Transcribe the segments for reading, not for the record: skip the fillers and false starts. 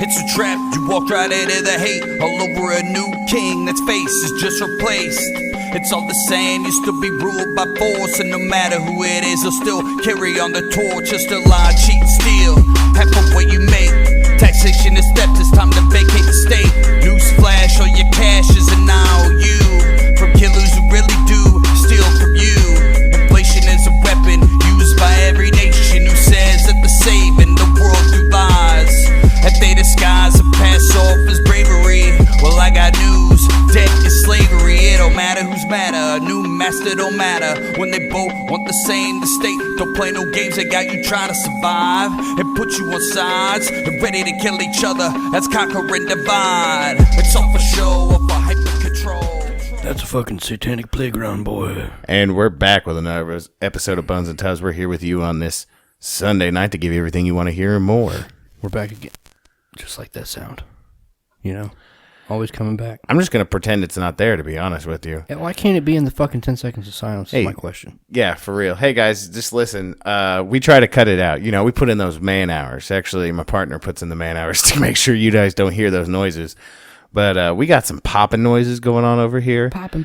It's a trap, you walk right into the hate. All over a new king that's face is just replaced. It's all the same, you still be ruled by force. And no matter who it is, they'll still carry on the torch. Just a lie, cheat, and steal half of what you make. Taxation is steps, it's time to vacate the state. Newsflash, all your cash is an IOU. From killers who really do steal from you. Inflation is a weapon used by every nation who says that they're saving the world through lies. That they disguise and pass off as bravery. Well, I got news, debt is slavery. It don't matter who's madder, a new master don't matter. When they both want the same, the state don't play no games. They got you trying to survive and put you on sides and ready to kill each other. That's conquer and divide. It's all for show, or for hyper control. That's a fucking satanic playground, boy. And we're back with another episode of Bones and Tubs. We're here with you on this Sunday night to give you everything you want to hear and more. We're back again. Just like that sound. You know? Always coming back. I'm just going to pretend it's not there, to be honest with you. Yeah, why can't it be in the fucking 10 seconds of silence is my question. Yeah, for real. Hey, guys, just listen. We try to cut it out. You know, we put in those man hours. Actually, my partner puts in the man hours to make sure you guys don't hear those noises. But we got some popping noises going on over here. Popping.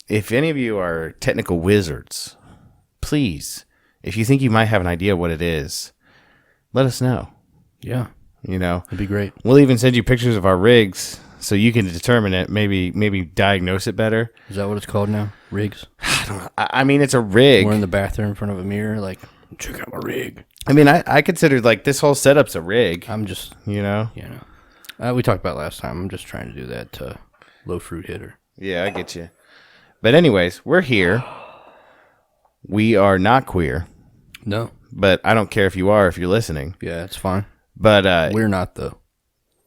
If any of you are technical wizards, please, if you think you might have an idea what it is, let us know. Yeah. You know, it'd be great. We'll even send you pictures of our rigs so you can determine it, maybe diagnose it better. Is that what it's called now? Rigs? I don't know. I mean, it's a rig. We're in the bathroom in front of a mirror, like, check out my rig. I mean, I consider, like, this whole setup's a rig. I'm just, you know? We talked about last time. I'm just trying to do that low fruit hitter. Yeah, I get you. But anyways, we're here. We are not queer. No. But I don't care if you are, if you're listening. Yeah, it's fine. But we're not, though.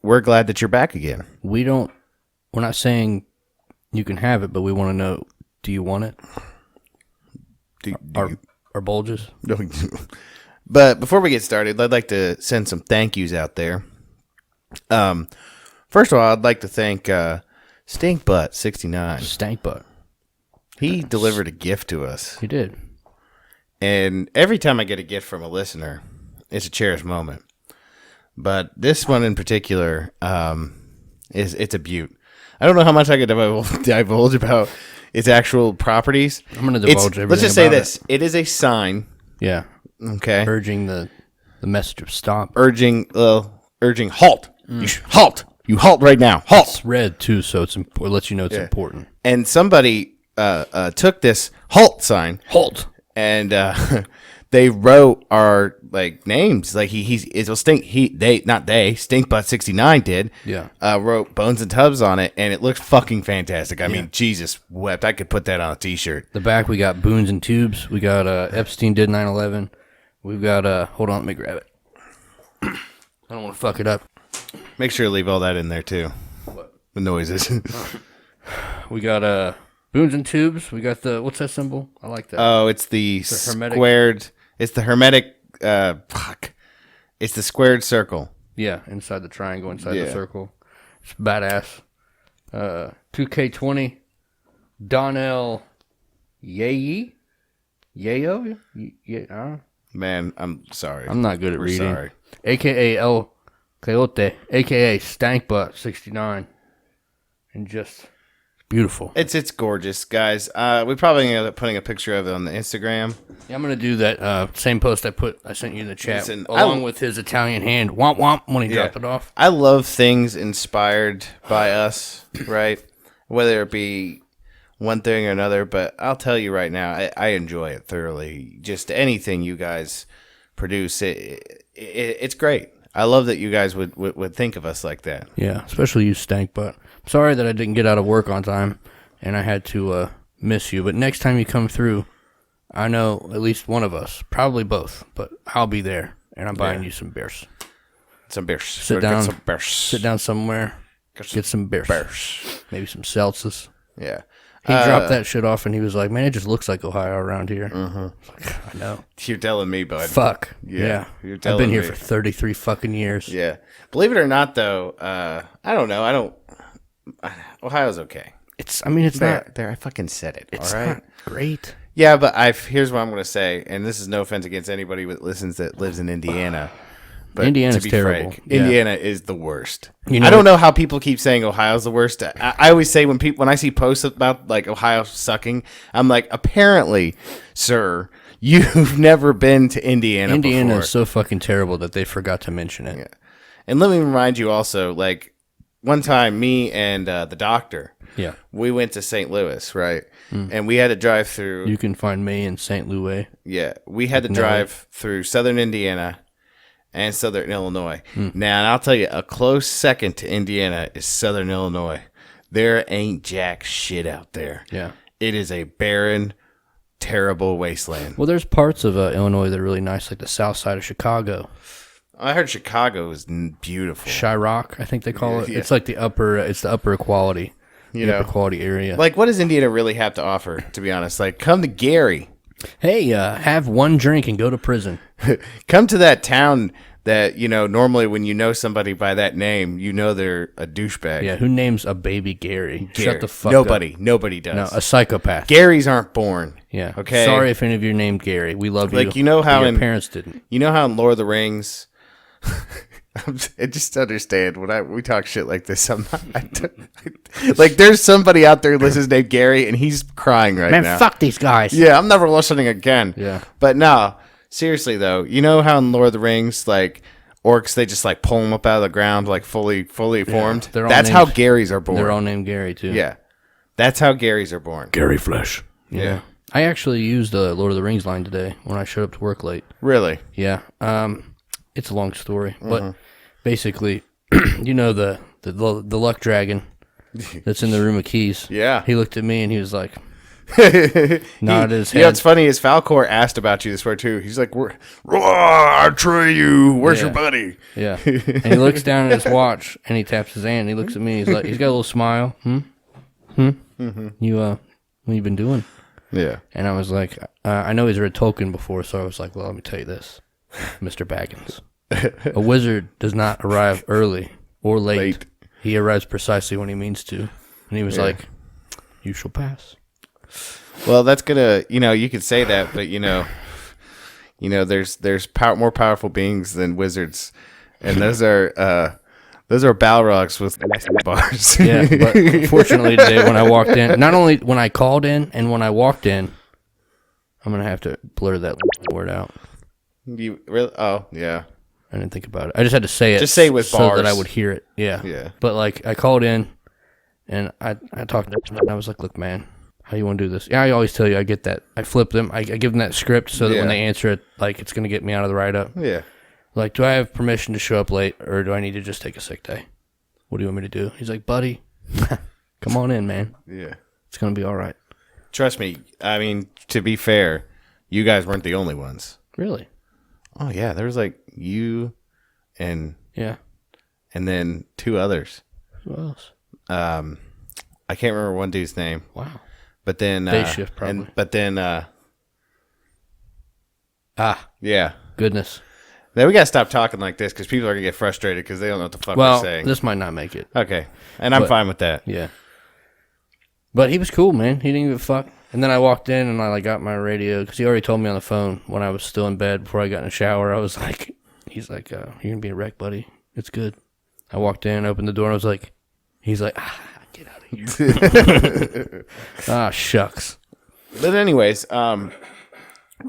We're glad that you're back again. We're not saying you can have it, but we want to know, do you want it? Our bulges? But before we get started, I'd like to send some thank yous out there. First of all, I'd like to thank Stinkbutt69. Stankbutt. He delivered a gift to us. He did. And every time I get a gift from a listener, it's a cherished moment. But this one in particular, it's a beaut. I don't know how much I could divulge about its actual properties. I'm going to divulge everything. Let's just say this. It is a sign. Yeah. Okay. Urging the message of stop. Urging halt. You halt. You halt right now. Halt. It's red, too, so it lets you know it's important. And somebody took this halt sign. Halt. And they wrote our names. Like Stinkbutt69 did. Yeah. Wrote Bones and Tubs on it, and it looked fucking fantastic. I mean, Jesus wept. I could put that on a t-shirt. The back we got Boons and Tubes. We got Epstein did 9/11. We've got hold on, let me grab it. I don't want to fuck it up. Make sure to leave all that in there too. What? The noises. We got Boons and Tubes. We got what's that symbol? I like that. Oh, it's the hermetic. Squared. It's the hermetic. It's the squared circle. Yeah, inside the triangle, inside the circle. It's badass. 2K20. Donnell Yayo? Yeah. Man, I'm sorry. I'm not good at reading. Sorry. AKA El Coyote, AKA Stankbutt69. And just beautiful. It's gorgeous, guys. We probably end up putting a picture of it on the Instagram. Yeah, I'm gonna do that same post I sent you in the chat, Listen, along with his Italian hand womp womp when he dropped it off. I love things inspired by us, right? Whether it be one thing or another, but I'll tell you right now, I enjoy it thoroughly. Just anything you guys produce, it's great. I love that you guys would think of us like that. Yeah, especially you, Stankbutt. Sorry that I didn't get out of work on time, and I had to miss you. But next time you come through, I know at least one of us, probably both, but I'll be there, and I'm buying you some beers. Some beers. Sit down somewhere, get some beers. Maybe some seltzers. Yeah. He dropped that shit off, and he was like, man, it just looks like Ohio around here. Mm-hmm. I know. You're telling me, bud. Fuck. Yeah. You're I've telling been here me. for 33 fucking years. Yeah. Believe it or not, though, I don't know. Ohio's okay. It's not. not. I fucking said it. It's all right? not great. Yeah, but here's what I'm going to say, and this is no offense against anybody that listens that lives in Indiana, But Indiana's to be terrible. frank, Yeah. Indiana is the worst. You know- I don't know how people keep saying Ohio's the worst. I always say when I see posts about like Ohio sucking, I'm like, apparently, sir, you've never been to Indiana Indiana before. is so fucking terrible that they forgot to mention it. Yeah. And let me remind you also, like, one time, me and the doctor, Yeah. we went to St. Louis, right? And we had to drive through. You can find me in St. Louis. Yeah, we had to drive through southern Indiana and southern Illinois. Now, and I'll tell you, a close second to Indiana is southern Illinois. There ain't jack shit out there. Yeah. It is a barren, terrible wasteland. Well, there's parts of Illinois that are really nice, like the south side of Chicago. I heard Chicago is beautiful. Chirac, I think they call it. Yeah. It's like the upper quality. Upper quality area. Like, what does Indiana really have to offer, to be honest? Like, come to Gary. Hey, have one drink and go to prison. Come to that town that, normally when you know somebody by that name, you know they're a douchebag. Yeah, who names a baby Gary? Gary. Shut the fuck up. Nobody does. No, a psychopath. Garys aren't born. Yeah. Okay. Sorry if any of you are named Gary. We love you. Like, you know how your in- parents didn't. You know how in Lord of the Rings, I just understand when we talk shit like this. I'm not, like, there's somebody out there listening named Gary, and he's crying right now. Man, fuck these guys. Yeah, I'm never listening again. Yeah. But no, seriously though, you know how in Lord of the Rings, like, orcs, they just like pull them up out of the ground, like fully formed. they're all That's how named- Garys are born. They're all named Gary, too. Yeah, that's how Garys are born. Gary Flesh. Yeah. I actually used the Lord of the Rings line today when I showed up to work late. Really? Yeah. It's a long story, but basically, the luck dragon that's in the room of keys. Yeah. He looked at me and he was like, nodded his head. Yeah, it's funny. Is Falcor asked about you this way too. He's like, I tray you. Where's your buddy? Yeah. And he looks down at his watch and he taps his hand. And he looks at me. He's like, he's got a little smile. You what you been doing? Yeah. And I was like, I know he's read Tolkien before, so I was like, well, let me tell you this, Mr. Baggins. A wizard does not arrive early or late. He arrives precisely when he means to. And he was like, you shall pass. Well, that's gonna, you could say that, but there's more powerful beings than wizards, and those are Balrogs with bars. Yeah, but unfortunately today when I walked in, not only when I called in and when I walked in, I'm going to have to blur that word out. You really? Oh, yeah. I didn't think about it. I just had to say it. Just say it with so bars. that I would hear it. Yeah. Yeah. But like I called in and I talked to them and I was like, look, man, how you want to do this? Yeah, I always tell you I get that. I flip them. I give them that script so that when they answer it, like it's going to get me out of the write-up. Yeah. Like, do I have permission to show up late or do I need to just take a sick day? What do you want me to do? He's like, buddy, come on in, man. Yeah. It's going to be all right. Trust me. I mean, to be fair, you guys weren't the only ones. Really? Oh yeah, there was like you and then two others. Who else? I can't remember one dude's name. Wow. But then Day shift, probably. Yeah. Goodness. Now we gotta stop talking like this because people are gonna get frustrated because they don't know what the fuck we're saying. This might not make it. Okay, and I'm fine with that. Yeah. But he was cool, man. He didn't give a fuck. And then I walked in and I like got my radio because he already told me on the phone when I was still in bed before I got in the shower. I was like, he's like, you're gonna be a wreck, buddy. It's good. I walked in, opened the door, and I was like, he's like, get out of here. Shucks. But anyways,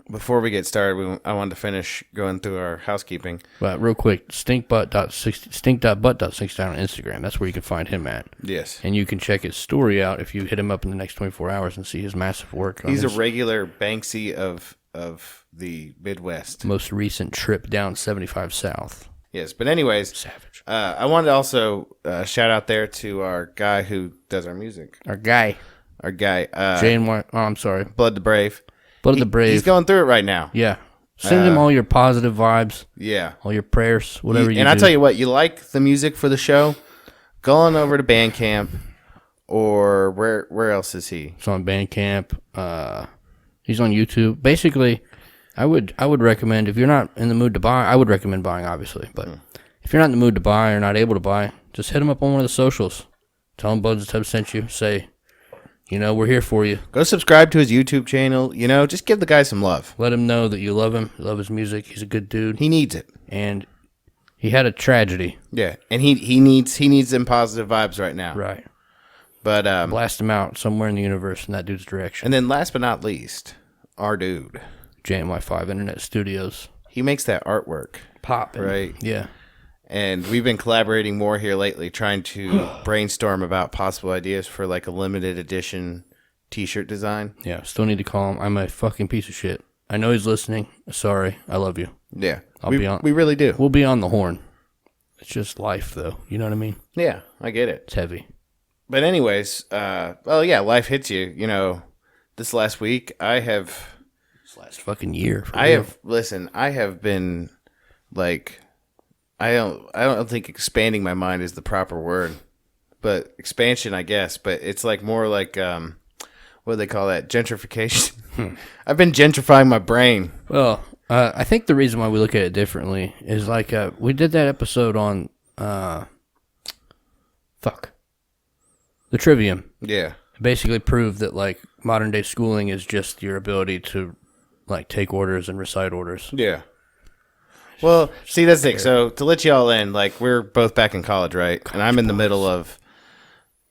before we get started, I wanted to finish going through our housekeeping. But real quick, stink.butt.69 on Instagram. That's where you can find him at. Yes. And you can check his story out if you hit him up in the next 24 hours and see his massive work. He's a regular Banksy of the Midwest. Most recent trip down 75 South. Yes, but anyways, Savage. I wanted to also shout out there to our guy who does our music. Our guy. Jane. I'm sorry. Blood the Brave. Blood of the Brave. He's going through it right now. Yeah. Send him all your positive vibes. Yeah. All your prayers, whatever you do. And I'll tell you what, you like the music for the show, go on over to Bandcamp, or where else is he? He's on Bandcamp. He's on YouTube. Basically, I would recommend, if you're not in the mood to buy, I would recommend buying, obviously. But if you're not in the mood to buy or not able to buy, just hit him up on one of the socials. Tell him Buds Tub sent you. Say, we're here for you. Go subscribe to his YouTube channel. Just give the guy some love. Let him know that you love him. You love his music. He's a good dude. He needs it. And He had a tragedy. Yeah, and he needs them positive vibes right now. Right. But blast him out somewhere in the universe in that dude's direction. And then last but not least, our dude, JMY5 Internet Studios. He makes that artwork Pop. Right. Yeah. And we've been collaborating more here lately, trying to brainstorm about possible ideas for like a limited edition T-shirt design. Yeah, still need to call him. I'm a fucking piece of shit. I know he's listening. Sorry. I love you. Yeah. We really do. We'll be on the horn. It's just life, though. You know what I mean? Yeah, I get it. It's heavy. But anyways, life hits you. You know, this last week, this last fucking year. I have been like... I don't think expanding my mind is the proper word, but expansion, I guess. But it's like more like what do they call that? Gentrification. I've been gentrifying my brain. Well, I think the reason why we look at it differently is like we did that episode on the Trivium. Yeah, basically proved that like modern day schooling is just your ability to like take orders and recite orders. Yeah. Well, see, that's the thing. So, to let you all in, like, we're both back in college, right? And I'm in the middle of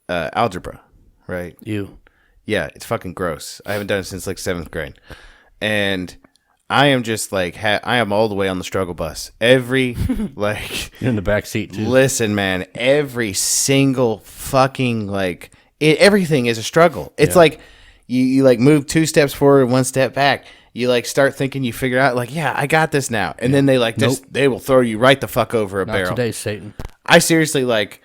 algebra, right? Yeah, it's fucking gross. I haven't done it since, like, 7th grade. And I am just, like, I am all the way on the struggle bus. Every, like... You're in the back seat, too. Listen, man, every single fucking, like... everything is a struggle. It's like, you, like, move 2 steps forward, 1 step back. You like start thinking you figure out like, yeah, I got this now. And then they like just they will throw you right the fuck over a Not barrel. today, Satan. I seriously like,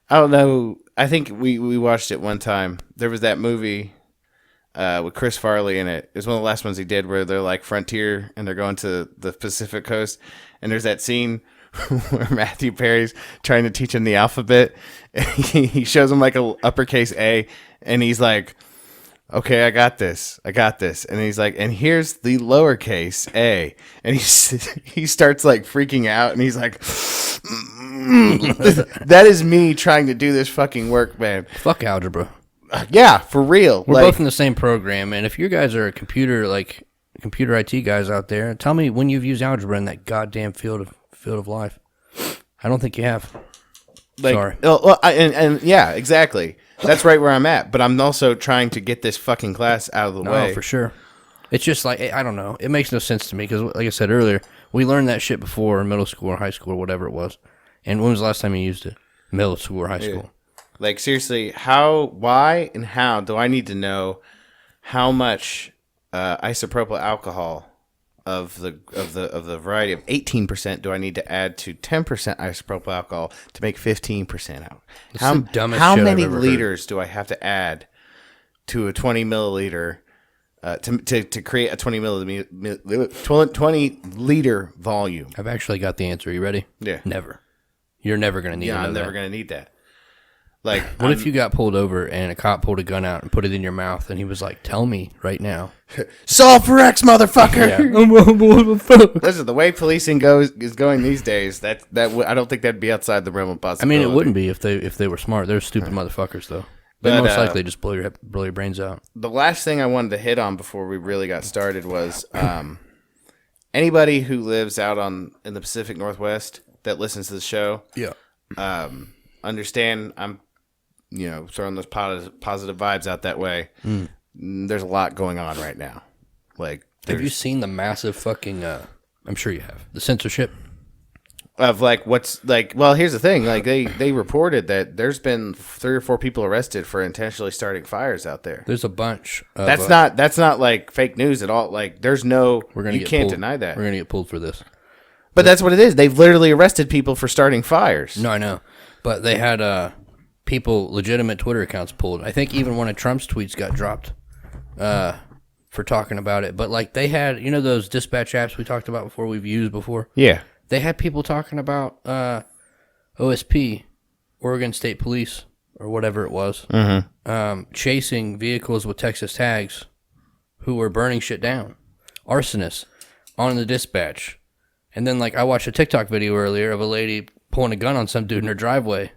I don't know. I think we watched it one time. There was that movie with Chris Farley in it. It was one of the last ones he did where they're like frontier and they're going to the Pacific coast. And there's that scene where Matthew Perry's trying to teach him the alphabet. And he shows him like a uppercase A and he's like, okay, I got this. And he's like, and here's the lowercase a. And he starts like freaking out and he's like, that is me trying to do this fucking work, man. Fuck algebra. Yeah, for real. We're both in the same program. And if you guys are computer IT guys out there, tell me when you've used algebra in that goddamn field of life. I don't think you have. Like, sorry. And yeah, exactly. That's right where I'm at, but I'm also trying to get this fucking class out of the way. No, for sure. It's just like, I don't know. It makes no sense to me because, like I said earlier, we learned that shit before in middle school or high school or whatever it was. And when was the last time you used it? Middle school or high school? Like, seriously, why, and how do I need to know how much isopropyl alcohol of the variety of 18% do I need to add to 10% isopropyl alcohol to make 15% out? How many liters do I have to add to a 20 milliliter to create a 20 liter volume? I've actually got the answer. You ready? Yeah. Never. You're never going to need it. Yeah, I'm never going to need that. Like, what if you got pulled over and a cop pulled a gun out and put it in your mouth and he was like, "Tell me right now." Solve for X, motherfucker. Yeah. Listen, the way policing is going these days, I don't think that'd be outside the realm of possibility. I mean, it wouldn't be if they were smart. They're stupid motherfuckers, though. They most likely just blow your brains out. The last thing I wanted to hit on before we really got started was anybody who lives out in the Pacific Northwest that listens to the show. Yeah. Understand, I'm throwing those positive vibes out that way. There's a lot going on right now. Like, have you seen the massive fucking? I'm sure you have the censorship of like what's like. Well, here's the thing. Like they reported that there's been 3 or 4 people arrested for intentionally starting fires out there. There's a bunch. That's not like fake news at all. Like there's no. You can't deny that. We're gonna get pulled for this. But that's what it is. They've literally arrested people for starting fires. No, I know, but they had people, legitimate Twitter accounts pulled. I think even one of Trump's tweets got dropped for talking about it. But like they had, those dispatch apps we talked about before, we've used before. Yeah. They had people talking about OSP, Oregon State Police, or whatever it was, chasing vehicles with Texas tags who were burning shit down. Arsonists on the dispatch. And then like I watched a TikTok video earlier of a lady pulling a gun on some dude in her driveway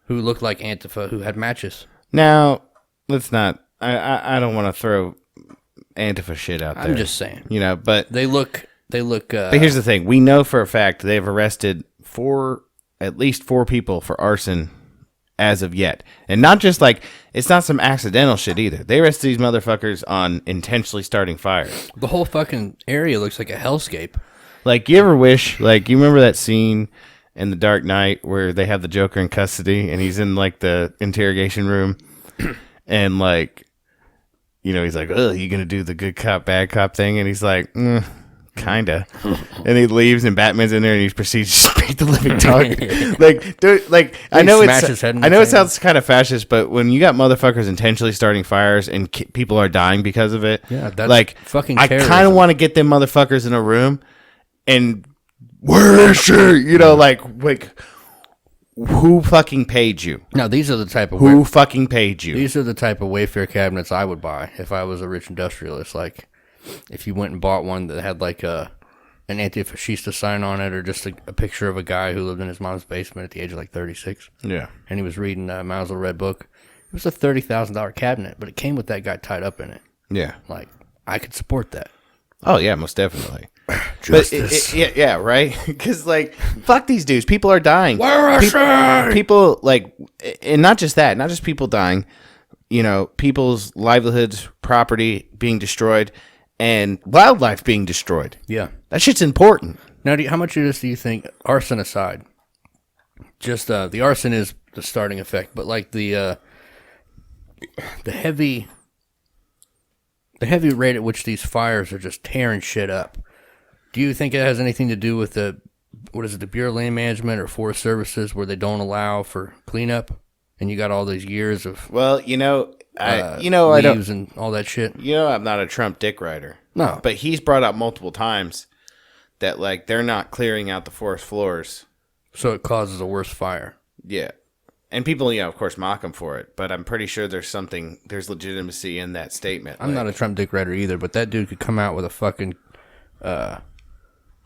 who looked like Antifa, who had matches. Now, let's not... I don't want to throw Antifa shit out there. I'm just saying. But... They look... but here's the thing. We know for a fact they've arrested at least four people for arson as of yet. And not just like, it's not some accidental shit either. They arrested these motherfuckers on intentionally starting fires. The whole fucking area looks like a hellscape. Like, you ever wish, like, you remember that scene in The Dark Knight where they have the Joker in custody and he's in, like, the interrogation room and, like, you know, he's like, oh, you gonna do the good cop, bad cop thing? And he's like, kinda. And he leaves and Batman's in there and he proceeds to speak the living tongue. Like, dude, like, I know it sounds kind of fascist, but when you got motherfuckers intentionally starting fires and people are dying because of it, yeah, that's like, fucking I kind of want to get them motherfuckers in a room and where is she? You know, like who fucking paid you? Now, these are the type of who fucking paid you? These are the type of Wayfair cabinets I would buy if I was a rich industrialist. Like, if you went and bought one that had like an anti-fascista sign on it, or just a picture of a guy who lived in his mom's basement at the age of like 36. Yeah, and he was reading Miles' Red Book. It was a $30,000 cabinet, but it came with that guy tied up in it. Yeah, like I could support that. Oh yeah, most definitely. Justice. But yeah, right. Because like, fuck these dudes. People are dying. People like, and not just that, not just people dying. You know, people's livelihoods, property being destroyed, and wildlife being destroyed. Yeah, that shit's important. Now, how much of this do you think, arson aside, just the arson is the starting effect, but like the heavy rate at which these fires are just tearing shit up? Do you think it has anything to do with the Bureau of Land Management or Forest Services, where they don't allow for cleanup, and you got all these years of leaves and all that shit? You know, I'm not a Trump dick rider. No, but he's brought up multiple times that like they're not clearing out the forest floors, so it causes a worse fire. Yeah, and people, of course, mock him for it. But I'm pretty sure there's legitimacy in that statement. I'm not a Trump dick rider either, but that dude could come out with a fucking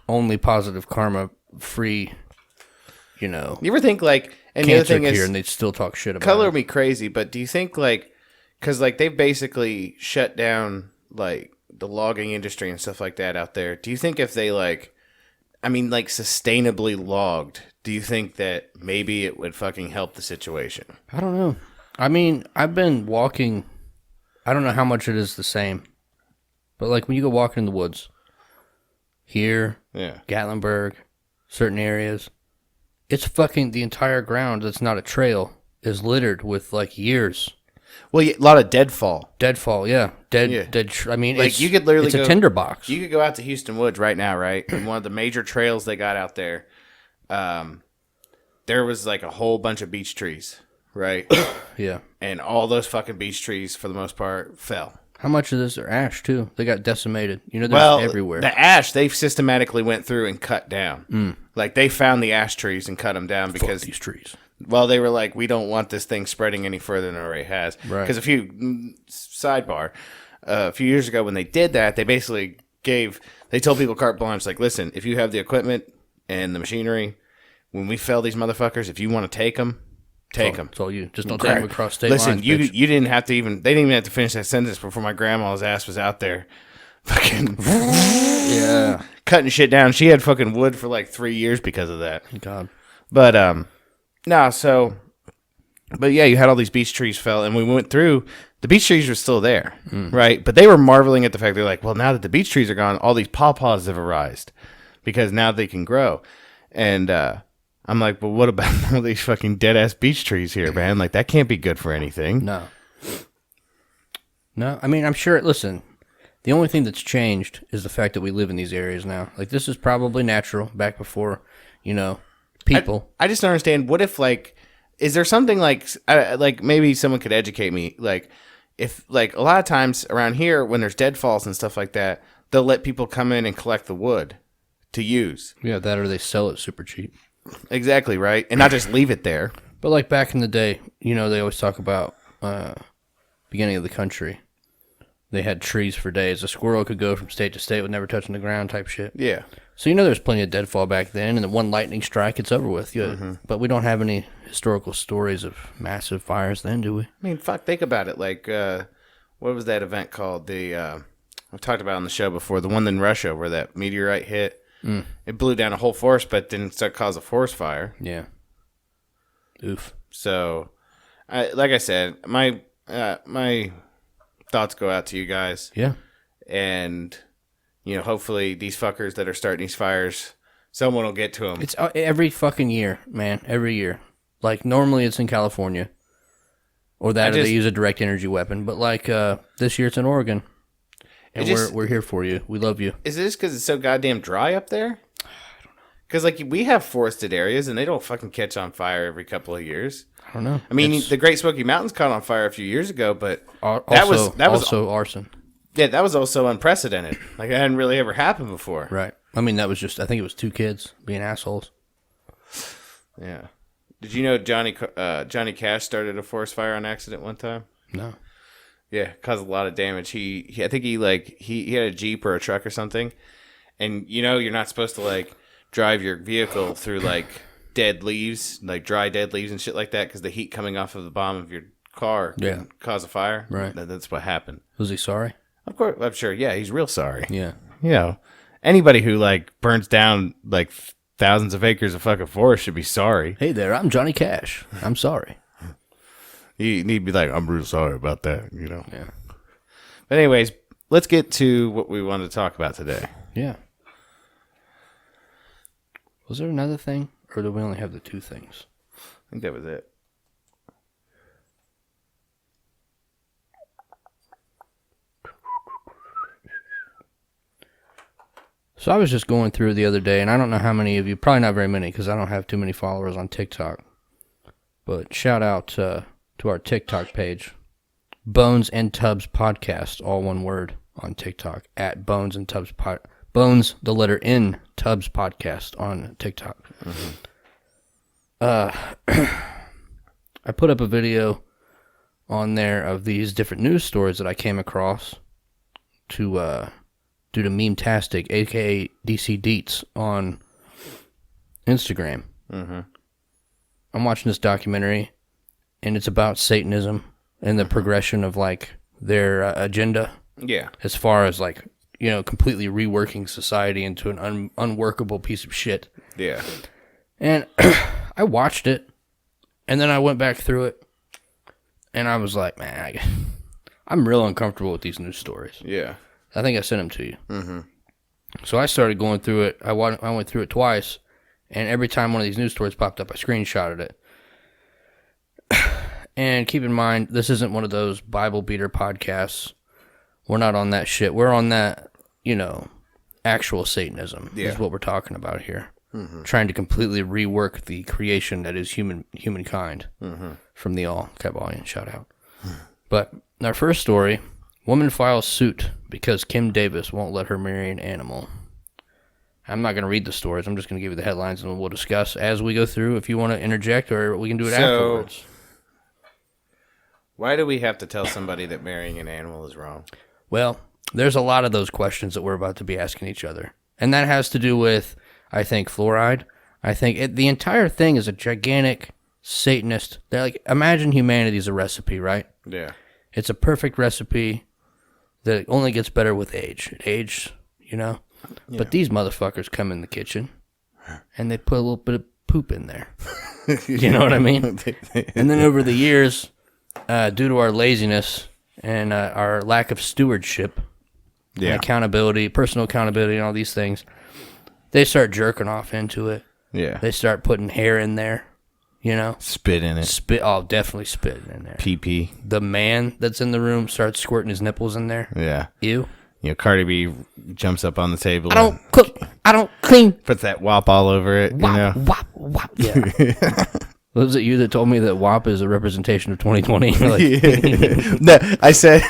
only positive karma free, You ever think like, and the other thing is, and they'd still talk shit about color it. me crazy, but do you think like, because like they've basically shut down like the logging industry and stuff like that out there. Do you think if they like sustainably logged, do you think that maybe it would fucking help the situation? I don't know. I mean, I've been walking. I don't know how much it is the same, but like when you go walking in the woods here, Gatlinburg, certain areas, it's fucking the entire ground that's not a trail is littered with like years. Well, a lot of deadfall. Deadfall, yeah. Dead. I mean, like you could literally it's a tinderbox. You could go out to Houston Woods right now, right? And one of the major trails they got out there, there was like a whole bunch of beech trees, right? Yeah. And all those fucking beech trees, for the most part, fell. How much of this are ash too? They got decimated. There's everywhere. The ash they systematically went through and cut down. Like they found the ash trees and cut them down because fuck these trees. Well, they were like, we don't want this thing spreading any further than it already has. Right. Because a few years ago when they did that, they basically they told people carte blanche, like, listen, if you have the equipment and the machinery, when we fell these motherfuckers, if you want to take them, take them. It's all you. Just don't take them across state listen, lines. Listen, you didn't have to they didn't even have to finish that sentence before my grandma's ass was out there fucking cutting shit down. She had fucking wood for like 3 years because of that. God. But, but yeah, you had all these beech trees fell, and we went through. The beech trees were still there, right? But they were marveling at the fact they're like, well, now that the beech trees are gone, all these pawpaws have arisen because now they can grow. And I'm like, well, what about all these fucking dead ass beech trees here, man? Like that can't be good for anything. No. I mean, I'm sure. Listen, the only thing that's changed is the fact that we live in these areas now. Like this is probably natural back before, people. I just don't understand. What if like, is there something like maybe someone could educate me? Like, if like a lot of times around here when there's deadfalls and stuff like that, they'll let people come in and collect the wood to use. Yeah, that or they sell it super cheap. Exactly right, and not just leave it there. But like back in the day, they always talk about beginning of the country. They had trees for days. A squirrel could go from state to state with never touching the ground type shit. Yeah. So there's plenty of deadfall back then, and the one lightning strike, it's over with. Yeah. But we don't have any historical stories of massive fires then, do we? I mean, fuck, think about it. Like, what was that event called? I've talked about it on the show before. The one in Russia where that meteorite hit. It blew down a whole forest, but didn't cause a forest fire. Yeah. Oof. So, like I said, my thoughts go out to you guys. Yeah. And, hopefully these fuckers that are starting these fires, someone will get to them. It's every fucking year, man. Every year. Like, normally it's in California. Or they use a direct energy weapon. But, like, this year it's in Oregon. And we're here for you. We love you. Is this because it's so goddamn dry up there? I don't know. Because, like, we have forested areas, and they don't fucking catch on fire every couple of years. I don't know. I mean, the Great Smoky Mountains caught on fire a few years ago, but that was also arson. Yeah, that was also unprecedented. Like, it hadn't really ever happened before. Right. I mean, that was just, I think it was 2 kids being assholes. Yeah. Did you know Johnny Cash started a forest fire on accident one time? No. Yeah, caused a lot of damage. I think he had a Jeep or a truck or something, and you're not supposed to like drive your vehicle through like dead leaves, like dry dead leaves and shit like that, because the heat coming off of the bottom of your car can cause a fire. Right. That's what happened. Was he sorry? Of course, I'm sure. Yeah, he's real sorry. Yeah. Anybody who like burns down like thousands of acres of fucking forest should be sorry. Hey there, I'm Johnny Cash. I'm sorry. You need to be like, I'm real sorry about that, Yeah. But anyways, let's get to what we wanted to talk about today. Yeah. Was there another thing? Or did we only have the 2 things? I think that was it. So I was just going through the other day, and I don't know how many of you, probably not very many, because I don't have too many followers on TikTok. But shout out to our TikTok page, Bones and Tubs Podcast, all one word on TikTok, at Bones and Tubs Bones, the letter N, Tubs Podcast on TikTok. I put up a video on there of these different news stories that I came across due to Meme-tastic, a.k.a. DC Deets, on Instagram. I'm watching this documentary, and it's about Satanism and the progression of, like, their agenda. Yeah. As far as, like, completely reworking society into an unworkable piece of shit. Yeah. And I watched it, and then I went back through it, and I was like, man, I'm real uncomfortable with these news stories. Yeah. I think I sent them to you. So I started going through it. I went through it twice, and every time one of these news stories popped up, I screenshotted it. And keep in mind, this isn't one of those Bible beater podcasts. We're not on that shit. We're on that, actual Satanism is what we're talking about here. Trying to completely rework the creation that is humankind from the All Kabbalion shout out. But our first story, woman files suit because Kim Davis won't let her marry an animal. I'm not going to read the stories. I'm just going to give you the headlines, and we'll discuss as we go through if you want to interject, or we can do it afterwards. Why do we have to tell somebody that marrying an animal is wrong? Well, there's a lot of those questions that we're about to be asking each other. And that has to do with, I think, fluoride. I think the entire thing is a gigantic Satanist. They're like, imagine humanity is a recipe, right? Yeah. It's a perfect recipe that only gets better with age. Age, Yeah. But these motherfuckers come in the kitchen, and they put a little bit of poop in there. You know what I mean? And then over the years, due to our laziness and our lack of stewardship and accountability, personal accountability, and all these things, they start jerking off into it. Yeah. They start putting hair in there, Spit in it. Definitely spit in there. Pee-pee. The man that's in the room starts squirting his nipples in there. Yeah. Ew. Cardi B jumps up on the table. I don't cook. I don't clean. Puts that WAP all over it, Wop, wop, wop. Yeah. Was it you that told me that WAP is a representation of 2020? No, I said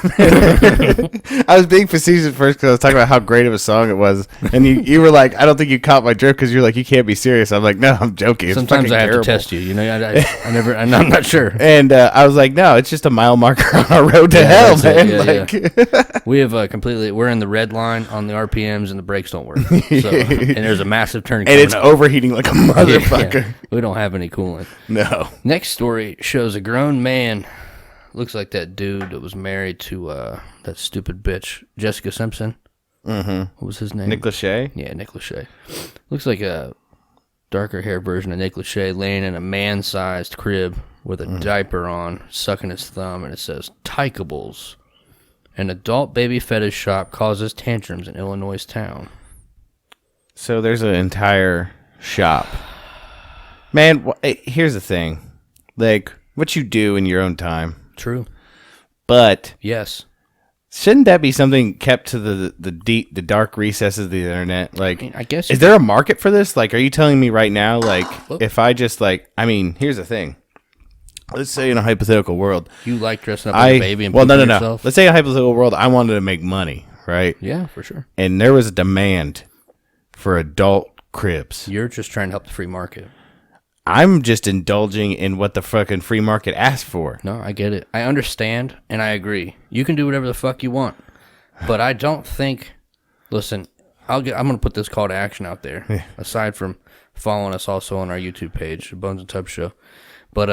I was being facetious at first because I was talking about how great of a song it was, and you were like, "I don't think you caught my joke," because you're like, "You can't be serious." I'm like, "No, I'm joking." It's Sometimes I have terrible. to test you. I'm not sure. And I was like, "No, it's just a mile marker on our road to hell, man." Yeah. We have we're in the red line on the RPMs, and the brakes don't work. So, and there's a massive turn, and it's up. overheating like a motherfucker. Yeah. We don't have any coolant. No. Next story shows a grown man, looks like that dude that was married to that stupid bitch, Jessica Simpson. What was his name? Nick Lachey? Yeah, Nick Lachey. Looks like a darker hair version of Nick Lachey laying in a man-sized crib with a diaper on, sucking his thumb, and it says, Tykables. An adult baby fetish shop causes tantrums in Illinois town. So there's an entire shop. Man, here's the thing. Like, what you do in your own time. True. But Yes. shouldn't that be something kept to the dark recesses of the internet? Like, I guess. is there a market for this? Like, are you telling me right now, like, Well- if I just, like, I mean, here's the thing. Let's say in a hypothetical world. You like dressing up like a baby and no. pooping yourself? Let's say in a hypothetical world, I wanted to make money, right? Yeah, for sure. And there was a demand for adult cribs. You're just trying to help the free market. I'm just indulging in what the fucking free market asked for. No, I get it. I understand, and I agree. You can do whatever the fuck you want. But I don't think... Listen, I'm going to put this call to action out there, aside from following us also on our YouTube page, the Bones and Tub Show. But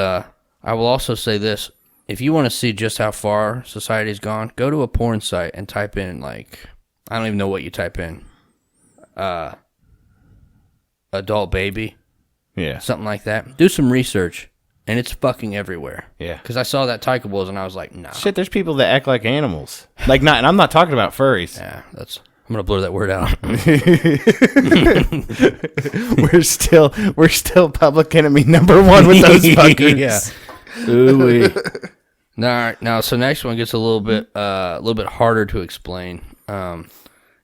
I will also say this. If you want to see just how far society's gone, go to a porn site and type in, like... I don't even know what you type in. Adult baby. Yeah. Something like that. Do some research, and it's fucking everywhere. Yeah. Because I saw that Tykables, and I was like, nah. Shit, there's people that act like animals. Like, not, and I'm not talking about furries. Yeah, I'm gonna blur that word out. we're still public enemy number one with those fuckers. Yeah. Ooh-wee. Now, so next one gets a little bit harder to explain.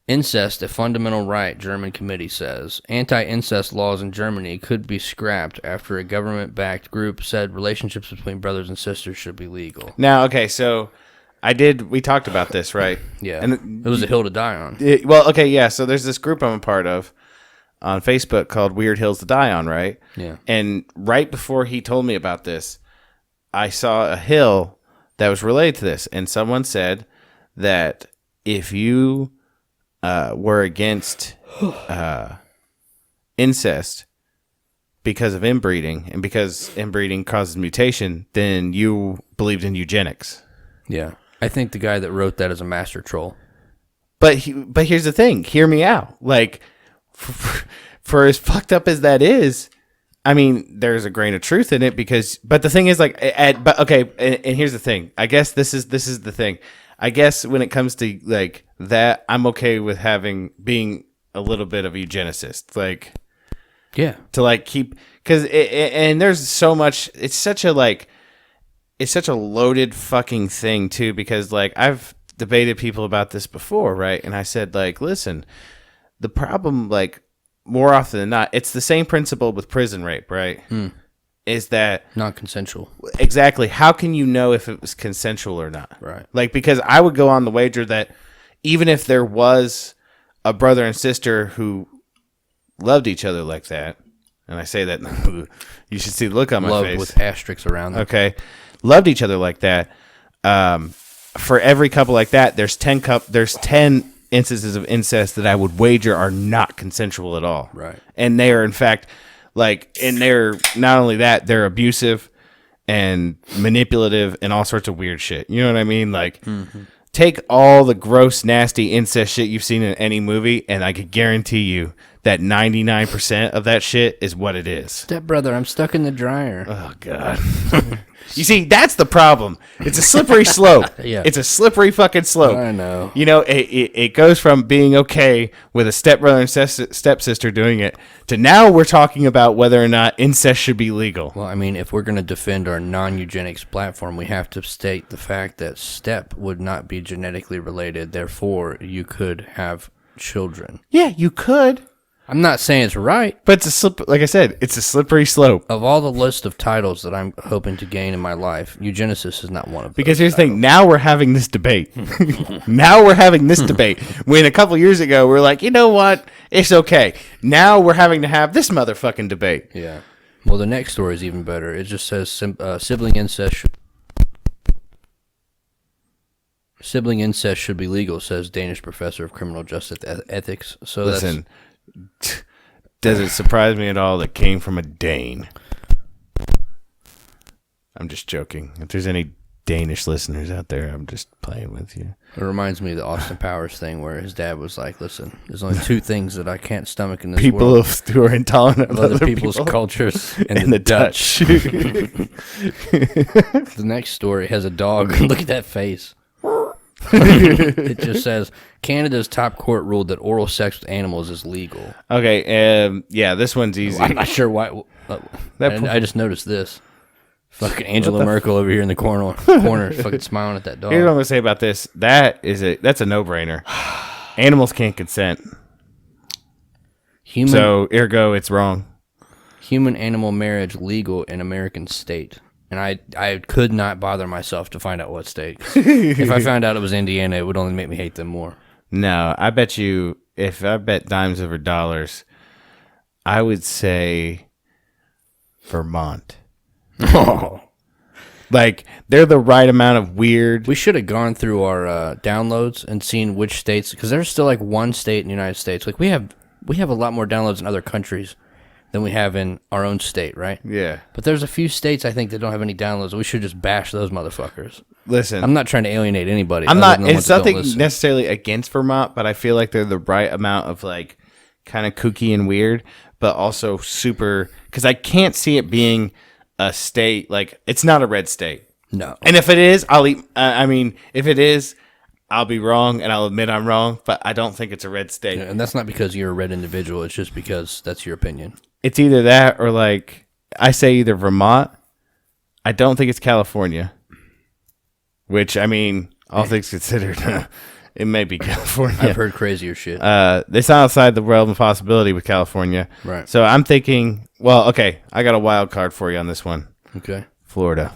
Incest, a fundamental right, German committee says. Anti-incest laws in Germany could be scrapped after a government-backed group said relationships between brothers and sisters should be legal. Now, okay, so we talked about this, right? Yeah, And it was a hill to die on. So there's this group I'm a part of on Facebook called Weird Hills to Die On, right? Yeah. And right before he told me about this, I saw a hill that was related to this, and someone said that if you were against incest because of inbreeding, and because inbreeding causes mutation, then you believed in eugenics. Yeah. I think the guy that wrote that is a master troll. But here's the thing. Hear me out. Like, for as fucked up as that is, I mean, there's a grain of truth in it but the thing is, like, and here's the thing. I guess this is the thing. I guess when it comes to, like, that, I'm okay with being a little bit of a eugenicist. Like, Yeah. to, like, keep, because, and there's so much, it's such a loaded fucking thing, too, because, like, I've debated people about this before, right? And I said, like, listen, the problem, like, more often than not, it's the same principle with prison rape, right? Is that Non-consensual. exactly how can you know if it was consensual or not? Right. Like, because I would go on the wager that even if there was a brother and sister who loved each other like that, and I say that you should see the look on my Love face. with asterisks around them. Okay, loved each other like that. For every couple like that, there's 10 instances of incest that I would wager are not consensual at all. Right. And they are, in fact, like, and they're not only that, they're abusive and manipulative and all sorts of weird shit. You know what I mean? Like, take all the gross, nasty incest shit you've seen in any movie, and I could guarantee you that 99% of that shit is what it is. Stepbrother, I'm stuck in the dryer. Oh, God. You see, that's the problem. It's a slippery slope. Yeah. It's a slippery fucking slope. I know. You know, it goes from being okay with a stepbrother and stepsister doing it to now we're talking about whether or not incest should be legal. Well, I mean, if we're going to defend our non-eugenics platform, we have to state the fact that step would not be genetically related. Therefore, you could have children. Yeah, you could. I'm not saying it's right. But like I said, it's a slippery slope. Of all the list of titles that I'm hoping to gain in my life, eugenicist is not one of them. Because here's the thing, now we're having this debate. Now we're having this debate. When a couple years ago, we were like, you know what? It's okay. Now we're having to have this motherfucking debate. Yeah. Well, the next story is even better. It just says sibling incest should be legal, says Danish professor of criminal justice ethics. So Listen, does it surprise me at all that came from a Dane? I'm just joking. If there's any Danish listeners out there, I'm just playing with you. It reminds me of the Austin Powers thing where his dad was like, listen, there's only two things that I can't stomach in this People world. who are intolerant of Other people's cultures and the Dutch. The next story has a dog. Look at that face. It just says, Canada's top court ruled that oral sex with animals is legal. Okay, yeah, this one's easy. I'm not sure why. I just noticed this. Fucking Angela Merkel over here in the corner fucking smiling at that dog. Here's what I'm going to say about this. That's a no-brainer. Animals can't consent. So, ergo, it's wrong. Human-animal marriage legal in American state. And I could not bother myself to find out what state. If I found out it was Indiana, it would only make me hate them more. No, I bet you, if I bet dimes over dollars, I would say Vermont. Oh. Like, they're the right amount of weird. We should have gone through our downloads and seen which states, because there's still like one state in the United States. Like, we have a lot more downloads in other countries than we have in our own state, right? Yeah. But there's a few states I think that don't have any downloads. We should just bash those motherfuckers. Listen, I'm not trying to alienate anybody. I'm not. It's nothing necessarily against Vermont, but I feel like they're the right amount of like kind of kooky and weird, but also super. Because I can't see it being a state like it's not a red state. No. And if it is, I'll eat. I mean, if it is, I'll be wrong, and I'll admit I'm wrong. But I don't think it's a red state. Yeah, and that's not because you're a red individual. It's just because that's your opinion. It's either that or like I say either Vermont. I don't think it's California. Which, I mean, all things considered, it may be California. I've heard crazier shit. It's outside the realm of possibility with California. Right. So I'm thinking, well, okay, I got a wild card for you on this one. Okay. Florida.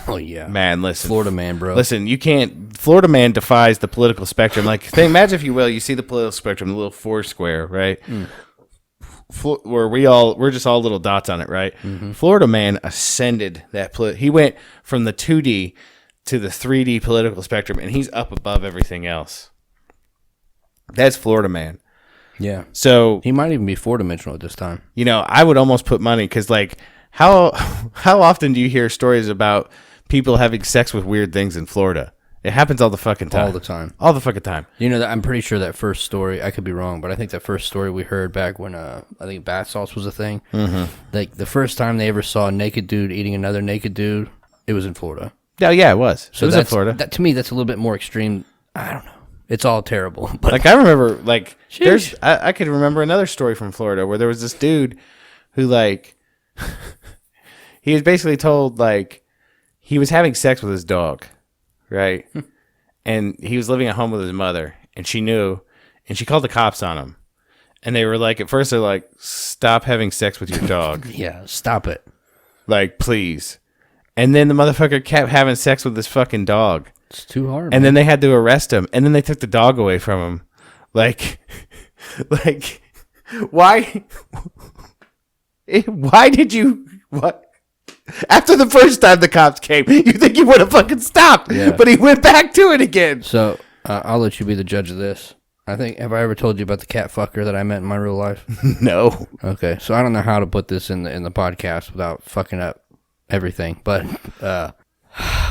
Oh, yeah. Man, listen. Florida man, bro. Listen, you can't. Florida man defies the political spectrum. Like, imagine, if you will, you see the political spectrum, the little four square, right? Where we're just all little dots on it, right? Mm-hmm. Florida man ascended that. He went from the 2D to the 3D political spectrum, and he's up above everything else. That's Florida man. Yeah. So he might even be four-dimensional at this time. You know, I would almost put money, because, like, how often do you hear stories about people having sex with weird things in Florida? It happens all the fucking time. All the time. All the fucking time. You know, I'm pretty sure that first story, I could be wrong, but I think that first story we heard back when I think bath salts was a thing. Mm-hmm. Like, the first time they ever saw a naked dude eating another naked dude, it was in Florida. Yeah, it was. So it was in Florida. That, to me, that's a little bit more extreme. I don't know. It's all terrible. But like, I remember, like, I could remember another story from Florida where there was this dude who, like, he was basically told, like, he was having sex with his dog, right? And he was living at home with his mother, and she knew, and she called the cops on him. And they were like, at first they're like, stop having sex with your dog. Yeah, stop it. Like, please. And then the motherfucker kept having sex with this fucking dog. It's too hard. And then they had to arrest him. And then they took the dog away from him. Like, why? Why did you? What? After the first time the cops came, you think he would have fucking stopped? Yeah. But he went back to it again. So I'll let you be the judge of this. Have I ever told you about the cat fucker that I met in my real life? No. Okay, so I don't know how to put this in the podcast without fucking up everything, but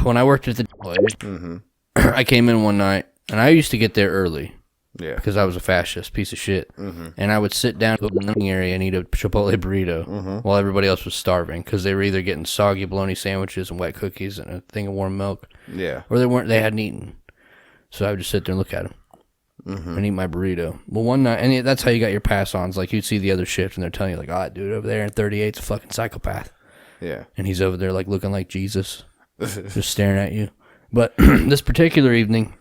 when I worked at the Mm-hmm. I came in one night, and I used to get there early, Yeah. because I was a fascist piece of shit, and I would sit down in the living area and eat a Chipotle burrito while everybody else was starving, because they were either getting soggy bologna sandwiches and wet cookies and a thing of warm milk, Yeah. or they hadn't eaten. So I would just sit there and look at them and eat my burrito. Well, one night, and that's how you got your pass-ons. Like, you'd see the other shift, and they're telling you, like, that dude over there in 38's a fucking psychopath. Yeah. And he's over there, like, looking like Jesus, just staring at you. But this particular evening,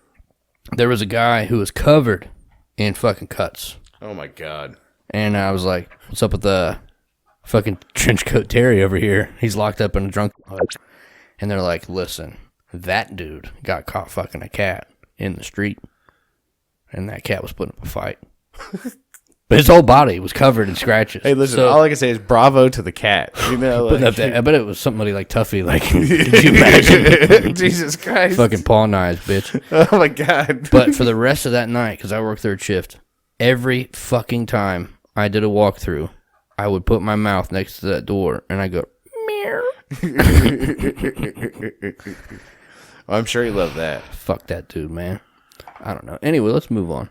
there was a guy who was covered in fucking cuts. Oh, my God. And I was like, what's up with the fucking trench coat Terry over here? He's locked up in a drunk hut. And they're like, listen, that dude got caught fucking a cat in the street. And that cat was putting up a fight. But his whole body was covered in scratches. Hey, listen, all I can say is bravo to the cat. You know, like, I bet it was somebody like Tuffy. Like, could you imagine? Jesus Christ. Fucking paw knives, bitch. Oh, my God. But for the rest of that night, because I worked third shift, every fucking time I did a walkthrough, I would put my mouth next to that door, and I go, meow. I'm sure he loved that. Fuck that dude, man. I don't know. Anyway, let's move on.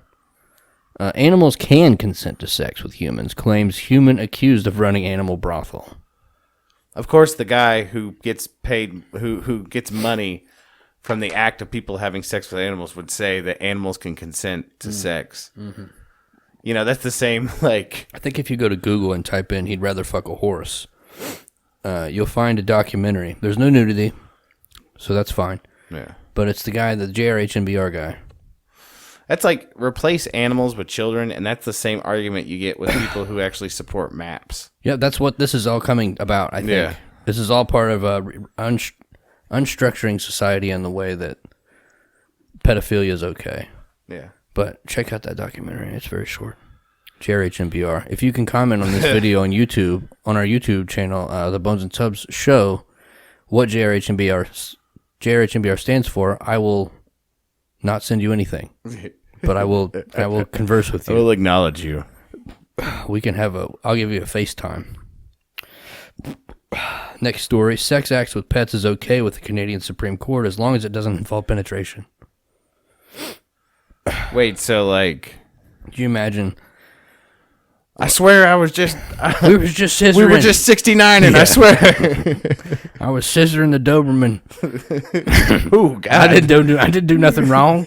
Animals can consent to sex with humans, claims human accused of running animal brothel. Of course, the guy who gets paid, who gets money from the act of people having sex with animals would say that animals can consent to sex. Mm-hmm. You know, that's the same, like... I think if you go to Google and type in, he'd rather fuck a horse, you'll find a documentary. There's no nudity, so that's fine. Yeah. But it's the guy, the JRHNBR guy. That's like, replace animals with children, and that's the same argument you get with people who actually support maps. Yeah, that's what this is all coming about, I think. Yeah. This is all part of unstructuring society in the way that pedophilia is okay. Yeah. But check out that documentary. It's very short. JRHNBR. If you can comment on this video on YouTube, on our YouTube channel, the Bones and Subs show, what JRHNBR stands for, I will not send you anything. But I will converse with you. I will acknowledge you. We can have I'll give you a FaceTime. Next story. Sex acts with pets is okay with the Canadian Supreme Court as long as it doesn't involve penetration. Wait, so like... Do you imagine... I swear I was just... we were just scissoring. We were just 69 and I swear. I was scissoring the Doberman. Oh, God. I didn't do nothing wrong.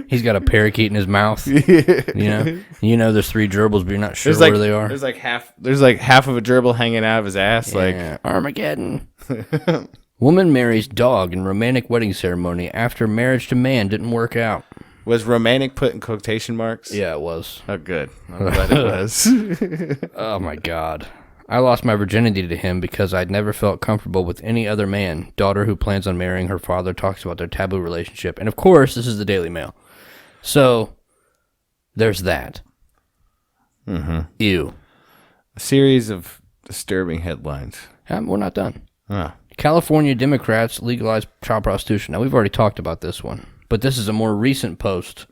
He's got a parakeet in his mouth. You know there's 3 gerbils, but you're not sure where they are. There's like half of a gerbil hanging out of his ass. Yeah, like Armageddon. Woman marries dog in romantic wedding ceremony after marriage to man didn't work out. Was romantic put in quotation marks? Yeah, it was. Oh, good. I'm glad it was. Oh, my God. I lost my virginity to him because I'd never felt comfortable with any other man. Daughter who plans on marrying her father talks about their taboo relationship. And, of course, this is the Daily Mail. So, there's that. Mm-hmm. Ew. A series of disturbing headlines. We're not done. Huh. California Democrats legalize child prostitution. Now, we've already talked about this one. But this is a more recent post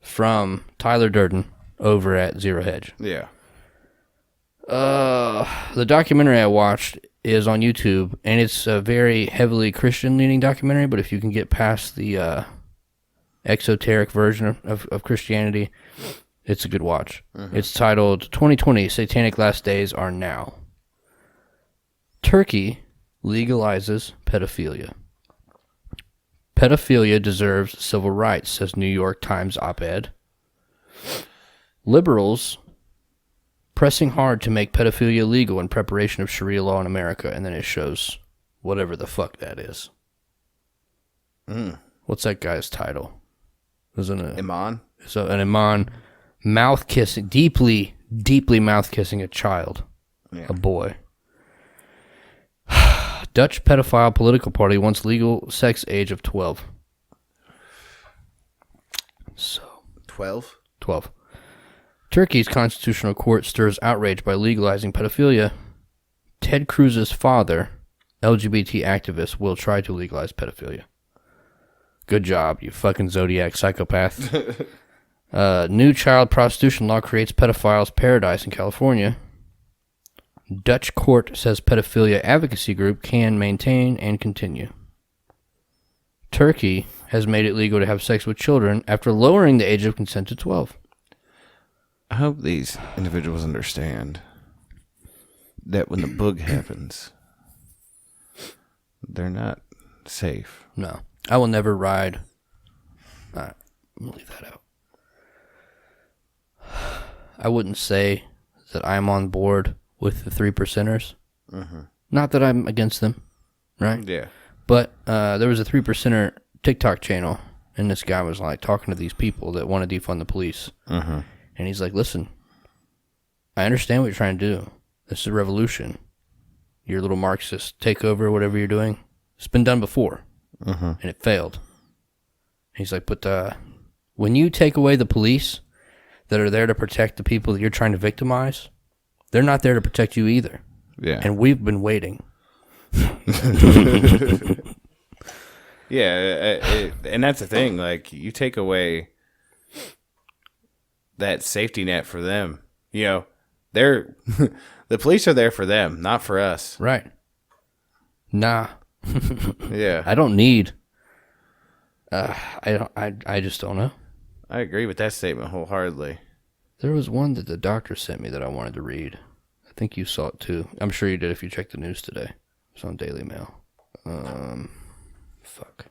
from Tyler Durden over at Zero Hedge. Yeah. The documentary I watched is on YouTube, and it's a very heavily Christian-leaning documentary, but if you can get past the exoteric version of Christianity, it's a good watch. Mm-hmm. It's titled 2020 Satanic Last Days Are Now. Turkey legalizes pedophilia. Pedophilia deserves civil rights, says New York Times op-ed. Liberals pressing hard to make pedophilia legal in preparation of Sharia law in America, and then it shows whatever the fuck that is. What's that guy's title? Isn't it Iman? So an Iman mouth kissing, deeply mouth kissing a child, a boy. Dutch pedophile political party wants legal sex age of 12. So 12? 12. Turkey's constitutional court stirs outrage by legalizing pedophilia. Ted Cruz's father, LGBT activist, will try to legalize pedophilia. Good job, you fucking Zodiac psychopath. New child prostitution law creates pedophiles' paradise in California. Dutch court says pedophilia advocacy group can maintain and continue. Turkey has made it legal to have sex with children after lowering the age of consent to 12. I hope these individuals understand that when the bug happens, they're not safe. No. I will never ride. All right, I'm going to leave that out. I wouldn't say that I'm on board with the 3%ers. Mm-hmm. Not that I'm against them, right? Yeah. But there was a 3%er TikTok channel, and this guy was like talking to these people that want to defund the police. Mm-hmm. And he's like, listen, I understand what you're trying to do. This is a revolution. Your little Marxist takeover, whatever you're doing, it's been done before, and it failed. He's like, but when you take away the police that are there to protect the people that you're trying to victimize, they're not there to protect you either. Yeah. And we've been waiting. Yeah, and that's the thing. Like, you take away that safety net for them. You know, they're the police are there for them, not for us. Right. Nah. Yeah. I don't need I just don't know. I agree with that statement wholeheartedly. There was one that the doctor sent me that I wanted to read. I think you saw it too. I'm sure you did if you checked the news today. It's on Daily Mail. Fuck.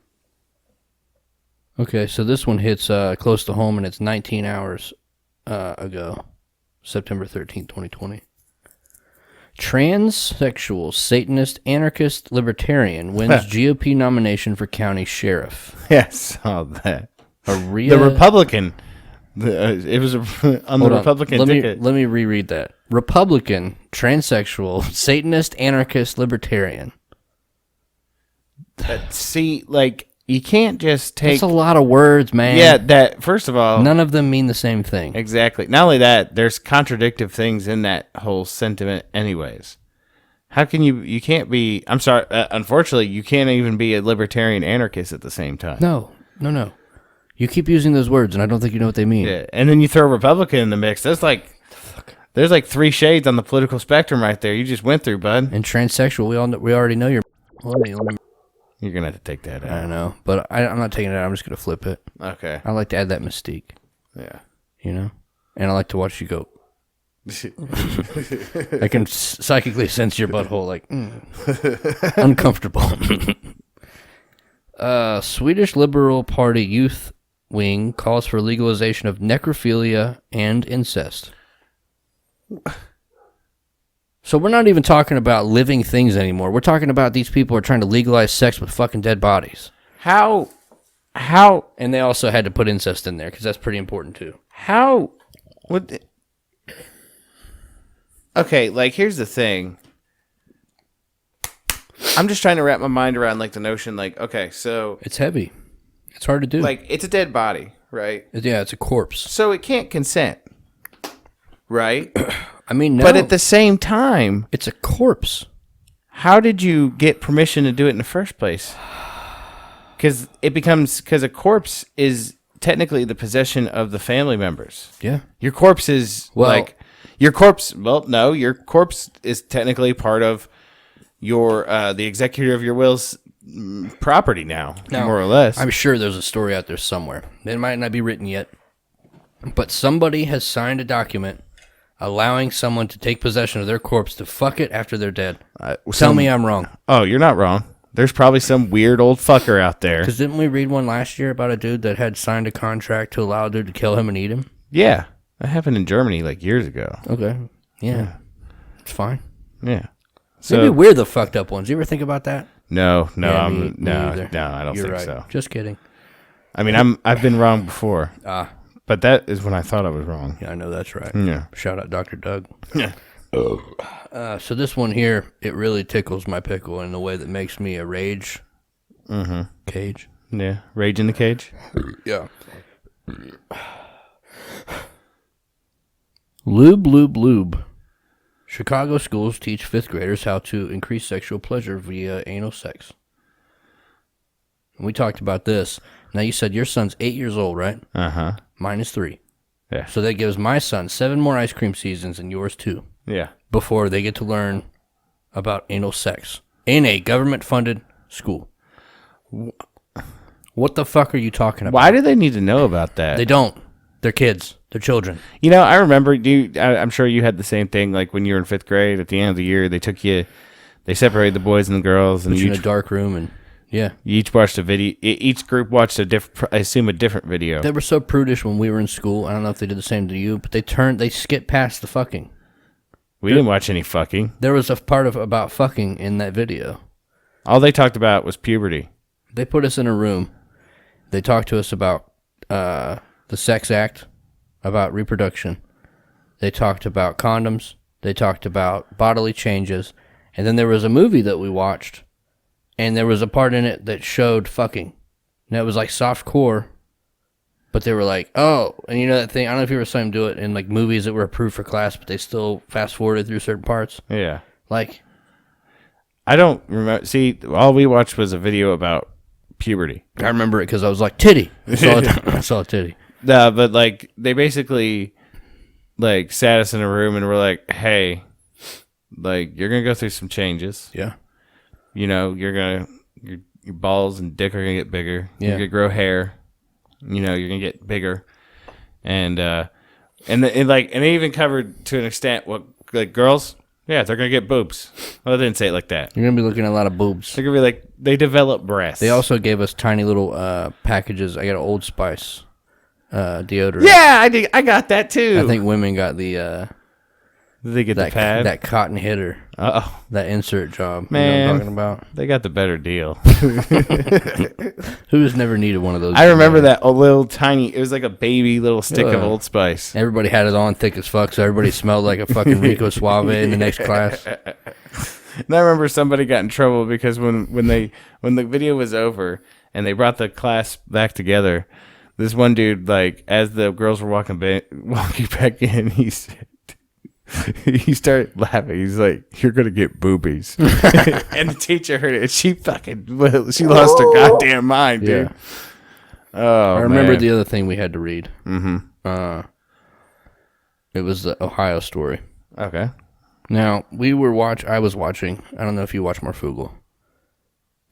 Okay, so this one hits close to home, and it's 19 hours ago, September 13th, 2020. Transsexual, Satanist, anarchist, libertarian wins GOP nomination for county sheriff. Yeah, I saw that. The The Republican. It was on the Republican ticket. Let me reread that. Republican, transsexual, Satanist, anarchist, libertarian. See, like, you can't just take... That's a lot of words, man. Yeah, that, first of all... None of them mean the same thing. Exactly. Not only that, there's contradictive things in that whole sentiment anyways. How can you can't be... I'm sorry, unfortunately, you can't even be a libertarian anarchist at the same time. No. You keep using those words, and I don't think you know what they mean. Yeah, and then you throw Republican in the mix. There's like 3 shades on the political spectrum right there. You just went through, bud. And transsexual, we already know you're... You're going to have to take that out. I know, but I'm not taking it out. I'm just going to flip it. Okay. I like to add that mystique. Yeah. You know? And I like to watch you go... I can psychically sense your butthole, like, uncomfortable. Swedish Liberal Party youth wing calls for legalization of necrophilia and incest. So we're not even talking about living things anymore. We're talking about these people are trying to legalize sex with fucking dead bodies. How? And they also had to put incest in there because that's pretty important too. How? What? Okay, like, here's the thing. I'm just trying to wrap my mind around, like, the notion, like, okay, so... It's heavy. It's hard to do. Like, it's a dead body, right? Yeah, it's a corpse. So it can't consent, right? I mean, no. But at the same time... It's a corpse. How did you get permission to do it in the first place? Because a corpse is technically the possession of the family members. Yeah. Your corpse is, your corpse is technically part of your the executor of your will's property now, more or less. I'm sure there's a story out there somewhere. It might not be written yet, but somebody has signed a document allowing someone to take possession of their corpse to fuck it after they're dead. Tell me I'm wrong. Oh, you're not wrong. There's probably some weird old fucker out there. Because didn't we read one last year about a dude that had signed a contract to allow a dude to kill him and eat him? Yeah. That happened in Germany like years ago. Okay. Yeah. It's fine. Yeah. So, maybe we're the fucked up ones. You ever think about that? No, Me I don't You're think right. so. Just kidding. I mean, I've been wrong before. But that is when I thought I was wrong. Yeah, I know that's right. Yeah. Shout out Dr. Doug. Yeah. So this one here, it really tickles my pickle in a way that makes me a rage cage. Yeah. Rage in the cage? Yeah. Lube. Chicago schools teach 5th graders how to increase sexual pleasure via anal sex. We talked about this. Now, you said your son's 8 years old, right? Uh-huh. Mine is 3. Yeah. So that gives my son 7 more ice cream seasons and yours 2. Yeah. Before they get to learn about anal sex in a government-funded school. What the fuck are you talking about? Why do they need to know about that? They don't. They're kids. They're children. You know, I remember I'm sure you had the same thing. Like when you were in 5th grade, at the end of the year, they separated the boys and the girls, and put you in a dark room, and yeah, you each watched a video. Each group watched a different video. They were so prudish when we were in school. I don't know if they did the same to you, but they skipped past the fucking. We didn't watch any fucking. There was a part about fucking in that video. All they talked about was puberty. They put us in a room. They talked to us about the sex act, about reproduction. They talked about condoms. They talked about bodily changes. And then there was a movie that we watched, and there was a part in it that showed fucking. And it was like soft core, but they were like, oh, and you know that thing, I don't know if you ever saw them do it in like movies that were approved for class, but they still fast forwarded through certain parts. Yeah. Like, I don't remember. See, all we watched was a video about puberty. I remember it because I was like, titty. I saw a titty. But like they basically like sat us in a room and were like, hey, like you're gonna go through some changes. Yeah. You know, your balls and dick are gonna get bigger. Yeah. You're gonna grow hair. You're gonna get bigger, and they even covered to an extent what like girls. Yeah, they're gonna get boobs. Well, they didn't say it like that. You're gonna be looking at a lot of boobs. They're gonna be like they develop breasts. They also gave us tiny little packages. I got an Old Spice deodorant. Yeah, I got that too. I think women got the Did they get the pad? that cotton hitter. Oh, that insert job. Man, you know what I'm talking about? They got the better deal. Who's never needed one of those? I remember that a little tiny. It was like a baby little stick of Old Spice. Everybody had it on thick as fuck, so everybody smelled like a fucking Rico Suave in the next class. And I remember somebody got in trouble because when the video was over and they brought the class back together, this one dude, like, as the girls were walking back in, he said, he started laughing. He's like, "You're gonna get boobies," and the teacher heard it. And she lost her goddamn mind, dude. Yeah. Oh, I remember man. the other thing we had to read. Mm-hmm. It was the Ohio story. Okay. Now I was watching. I don't know if you watch Marfoogle.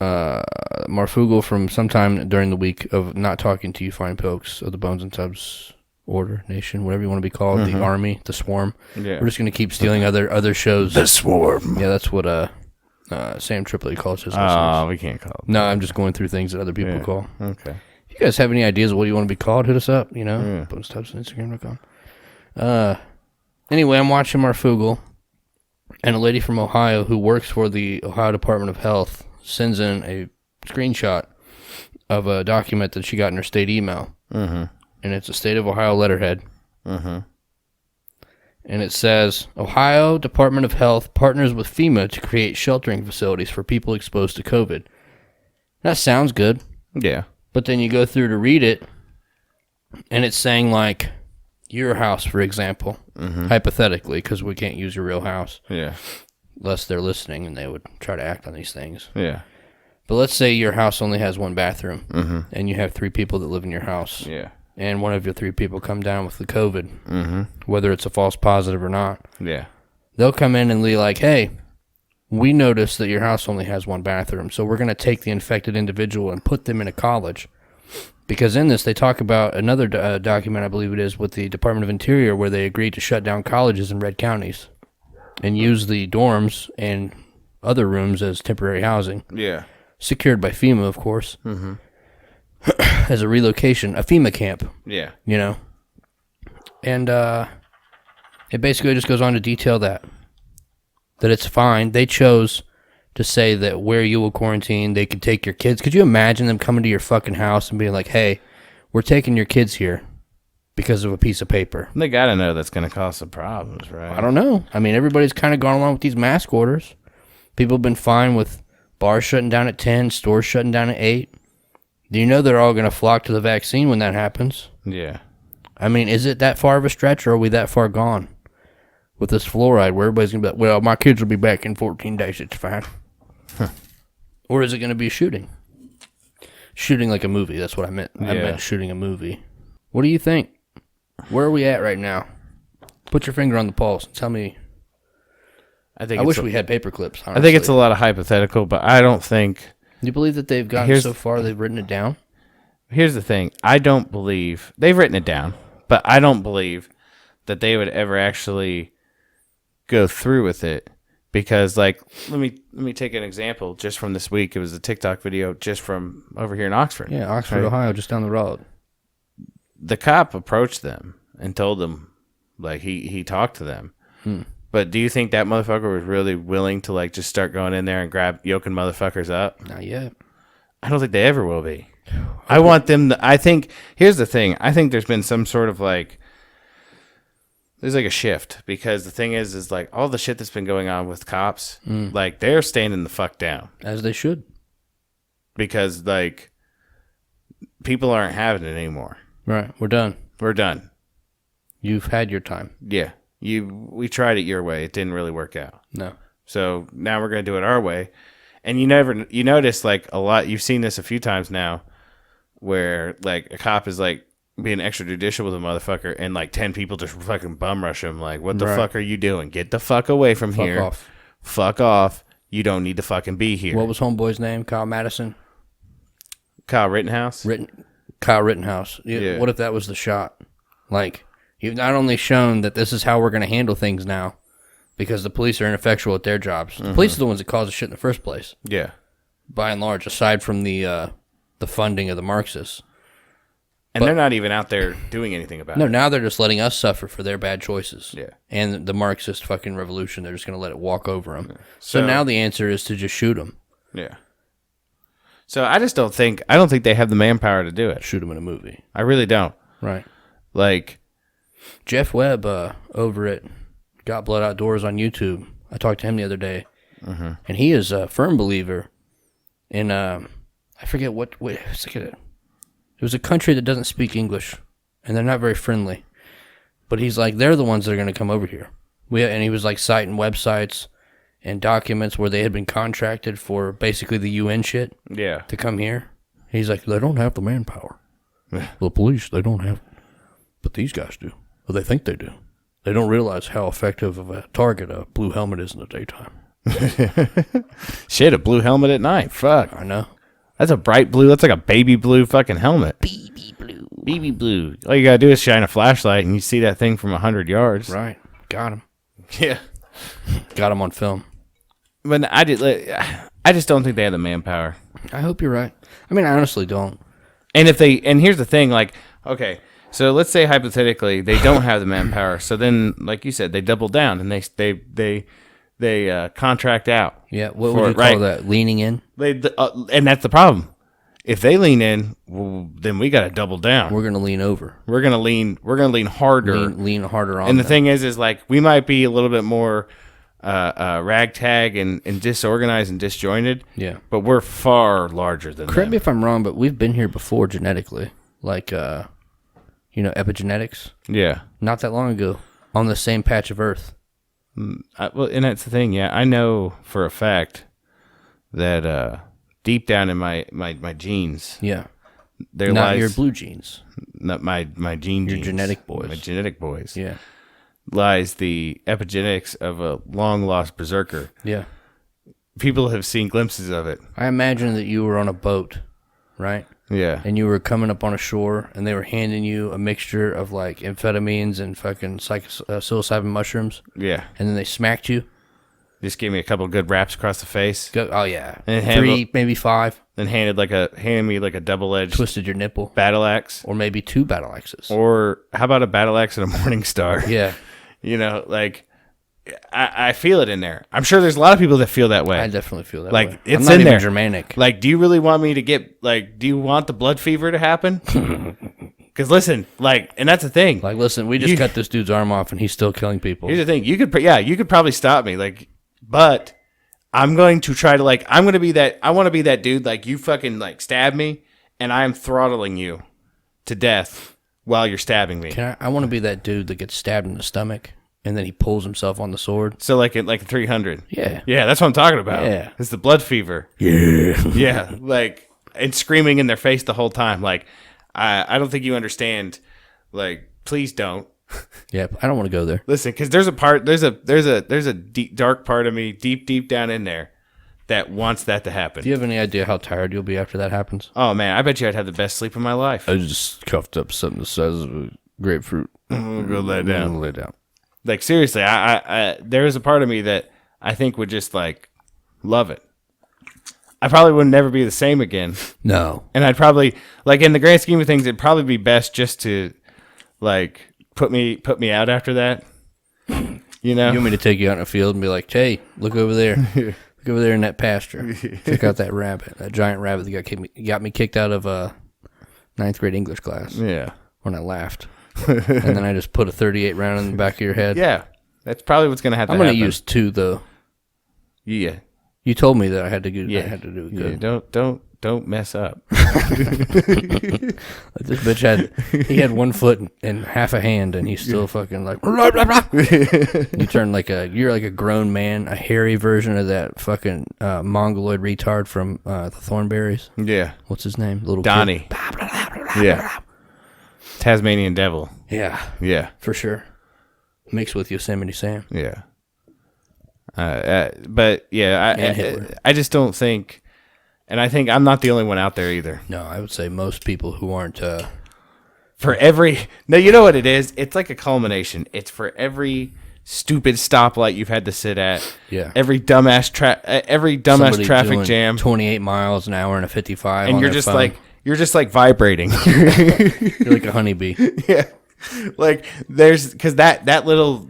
Marfoogle from sometime during the week of not talking to you fine folks of the Bones and Tubs Order, Nation, whatever you want to be called, the Army, the Swarm. Yeah. We're just going to keep stealing other shows. The Swarm. Yeah, that's what Sam Tripoli calls his Oh, listeners. we can't call it. No, I'm just going through things that other people call. Okay. If you guys have any ideas of what you want to be called, hit us up, Bones Tubs on Instagram.com. Anyway, I'm watching Marfoogle, and a lady from Ohio who works for the Ohio Department of Health sends in a screenshot of a document that she got in her state email. Mm-hmm. And it's a state of Ohio letterhead. Mm-hmm. And it says, Ohio Department of Health partners with Fema to create sheltering facilities for people exposed to COVID. That sounds good. Yeah. But then you go through to read it, and it's saying, like, your house, for example, hypothetically, because we can't use your real house. Yeah. Unless they're listening and they would try to act on these things. Yeah. But let's say your house only has one bathroom, and you have 3 people that live in your house. Yeah. And one of your 3 people come down with the COVID, whether it's a false positive or not. Yeah. They'll come in and be like, hey, we noticed that your house only has one bathroom, so we're going to take the infected individual and put them in a college. Because in this, they talk about another document, I believe it is, with the Department of Interior, where they agreed to shut down colleges in red counties and use the dorms and other rooms as temporary housing. Yeah. Secured by FEMA, of course. Mm-hmm. As a relocation, a FEMA camp. Yeah. And it basically just goes on to detail that it's fine. They chose to say that where you will quarantine, they could take your kids. Could you imagine them coming to your fucking house and being like, hey, we're taking your kids here because of a piece of paper? They got to know that's going to cause some problems, right? I don't know. I mean, everybody's kind of gone along with these mask orders. People have been fine with bars shutting down at 10, stores shutting down at 8. Do you know they're all going to flock to the vaccine when that happens? Yeah. I mean, is it that far of a stretch, or are we that far gone with this fluoride where everybody's going to be like, well, my kids will be back in 14 days, it's fine? Or is it going to be a shooting? Shooting like a movie, that's what I meant. I meant shooting a movie. What do you think? Where are we at right now? Put your finger on the pulse and tell me. I wish we had paper clips, honestly. I think it's a lot of hypothetical, but I don't think... Do you believe that they've gotten so far they've written it down? Here's the thing. I don't believe... They've written it down, but I don't believe that they would ever actually go through with it. Because, like, let me take an example just from this week. It was a TikTok video just from over here in Oxford. Yeah, Oxford, right? Ohio, just down the road. The cop approached them and told them, like, he talked to them. But do you think that motherfucker was really willing to, like, just start going in there and yoking motherfuckers up? Not yet. I don't think they ever will be. I want them to, I think, here's the thing. I think there's been some sort of, like, there's, like, a shift. Because the thing is, like, all the shit that's been going on with cops, like, they're standing the fuck down. As they should. Because, like, people aren't having it anymore. Right. We're done. We're done. You've had your time. Yeah. We tried it your way. It didn't really work out. No. So now we're going to do it our way. And you notice, like, a lot, you've seen this a few times now, where, like, a cop is, like, being extrajudicial with a motherfucker, and, like, 10 people just fucking bum rush him. Like, what the fuck are you doing? Get the fuck away from here. Fuck off. Fuck off. You don't need to fucking be here. What was homeboy's name? Kyle Madison? Kyle Rittenhouse. Kyle Rittenhouse. Yeah. What if that was the shot? Like, you've not only shown that this is how we're going to handle things now, because the police are ineffectual at their jobs. The police are the ones that cause the shit in the first place. Yeah. By and large, aside from the funding of the Marxists. And they're not even out there doing anything about it. No, now they're just letting us suffer for their bad choices. Yeah. And the Marxist fucking revolution, they're just going to let it walk over them. Yeah. So now the answer is to just shoot them. Yeah. So I don't think they have the manpower to do it. Shoot them in a movie. I really don't. Right. Like, Jeff Webb over at Got Blood Outdoors on YouTube, I talked to him the other day, and he is a firm believer in, I forget what it was a country that doesn't speak English, and they're not very friendly. But he's like, they're the ones that are going to come over here. And he was like citing websites and documents where they had been contracted for basically the UN shit to come here. He's like, they don't have the manpower. The police, they don't have it. But these guys do. Well, they think they do. They don't realize how effective of a target a blue helmet is in the daytime. Shit, a blue helmet at night. Fuck. I know. That's a bright blue. That's like a baby blue fucking helmet. Baby blue. Baby blue. All you gotta do is shine a flashlight and you see that thing from 100 yards. Right. Got him. Yeah. Got him on film. But I just don't think they have the manpower. I hope you're right. I mean, I honestly don't. And here's the thing, like, okay, so let's say hypothetically they don't have the manpower. So then, like you said, they double down and they contract out. Yeah, what would you call that? Leaning in? And that's the problem. If they lean in, well, then we got to double down. We're going to lean over. We're going to lean harder. Lean harder on. And the thing is like we might be a little bit more ragtag and disorganized and disjointed. Yeah. But we're far larger than Correct them. me if I'm wrong, but we've been here before genetically. Like, epigenetics. Yeah. Not that long ago. On the same patch of Earth. Well, and that's the thing. Yeah, I know for a fact that deep down in my genes, yeah, there not lies your blue genes, not my genes, genetic boys, my genetic boys. Yeah, lies the epigenetics of a long lost berserker. Yeah, people have seen glimpses of it. I imagine that you were on a boat, right? Yeah. And you were coming up on a shore, and they were handing you a mixture of, like, amphetamines and fucking psilocybin mushrooms. Yeah. And then they smacked you. Just gave me a couple of good raps across the face. Oh, yeah. And 3, maybe 5. Then handed me like a double-edged... Twisted your nipple. Battle axe. Or maybe 2 battle axes. Or how about a battle axe and a morning star? Yeah. Like... I feel it in there. I'm sure there's a lot of people that feel that way. I definitely feel that way. Like, it's I'm not in even there. Germanic. Like, do you really want me to get, like, do you want the blood fever to happen? Because, listen, like, and that's the thing. Like, listen, we just cut this dude's arm off and he's still killing people. Here's the thing. You could probably stop me. Like, but I'm going to try to, like, I want to be that dude, like, you fucking, like, stab me and I'm throttling you to death while you're stabbing me. I want to be that dude that gets stabbed in the stomach. And then he pulls himself on the sword. So like 300. Yeah. Yeah, that's what I'm talking about. Yeah. It's the blood fever. Yeah. Yeah. Like, and screaming in their face the whole time. Like, I don't think you understand. Like, please don't. Yeah, I don't want to go there. Listen, because there's a deep, dark part of me deep down in there that wants that to happen. Do you have any idea how tired you'll be after that happens? Oh man, I bet you I'd have the best sleep of my life. I just cuffed up something the size of a grapefruit. I'm gonna go lay down. I'm gonna lay down. Like, seriously, I there is a part of me that I think would just, like, love it. I probably would never be the same again. No. And I'd probably, like, in the grand scheme of things, it'd probably be best just to, like, put me out after that. You know? You want me to take you out in the field and be like, hey, look over there. Look over there in that pasture. Check out that rabbit, that giant rabbit that got me kicked out of 9th grade English class. Yeah. When I laughed. And then I just put a 38 round in the back of your head. Yeah, that's probably what's gonna happen. I'm gonna use 2 though. Yeah, you told me that I had to do. I had to do it good. Yeah, don't mess up. This bitch had 1 foot and half a hand, and he's still fucking like. You turn you're like a grown man, a hairy version of that fucking mongoloid retard from the Thornberrys. Yeah, what's his name? Little Donnie. Yeah. Tasmanian devil. Yeah. Yeah. For sure. Mixed with Yosemite Sam. Yeah. But yeah, I just don't think, And I think I'm not the only one out there either. No, I would say most people who aren't. For every... No, you know what it is? It's like a culmination. It's for every stupid stoplight you've had to sit at. Yeah. Every dumbass Somebody traffic doing jam. 28 miles an hour and a 55 And on you're their just phone. like... You're just like vibrating. You're like a honeybee. Yeah. Like there's because that little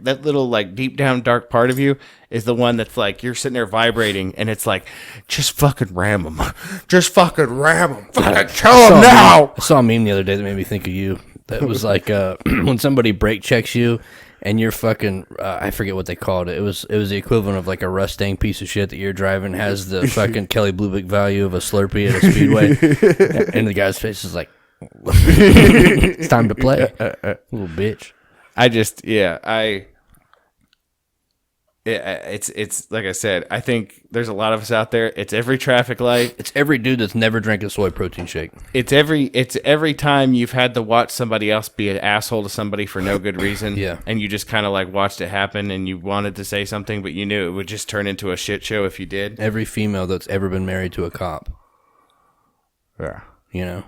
like deep down dark part of you is the one that's like you're sitting there vibrating and it's like just fucking ram them, just fucking ram them, fucking kill them now. I saw a meme the other day that made me think of you. That was like when somebody brake checks you and you're fucking I forget what they called it. It was the equivalent of like a Mustang piece of shit that you're driving has the fucking Kelly Blue Book value of a Slurpee at a speedway, and the guy's face is like. It's time to play, little bitch. It's like I said. I think there's a lot of us out there. It's every traffic light. It's every dude that's never drank a soy protein shake. It's every time you've had to watch somebody else be an asshole to somebody for no good reason. Yeah. And you just kind of like watched it happen, and you wanted to say something, but you knew it would just turn into a shit show if you did. Every female that's ever been married to a cop. Yeah. You know.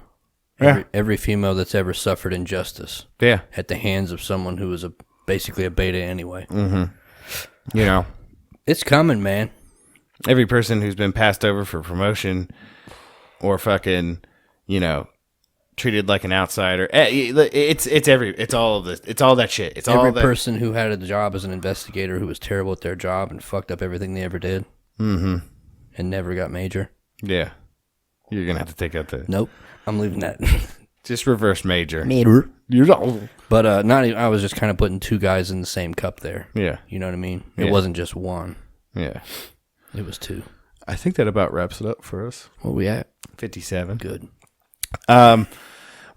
Yeah. Every female that's ever suffered injustice Yeah. at the hands of someone who was basically a beta anyway. Mm-hmm. You know, it's coming, man. Every person who's been passed over for promotion or fucking, you know, treated like an outsider. It's all of this. It's all that shit. It's every all that. Person who had a job as an investigator who was terrible at their job and fucked up everything they ever did. Mm-hmm. And never got major. Yeah. You're going to have to take out the... Nope. I'm leaving that. Just reverse major. Major. You're But not even, I was just kind of putting two guys in the same cup there. Yeah. You know what I mean? It Yeah. wasn't just one. Yeah. It was two. I think that about wraps it up for us. What we at? 57. Good.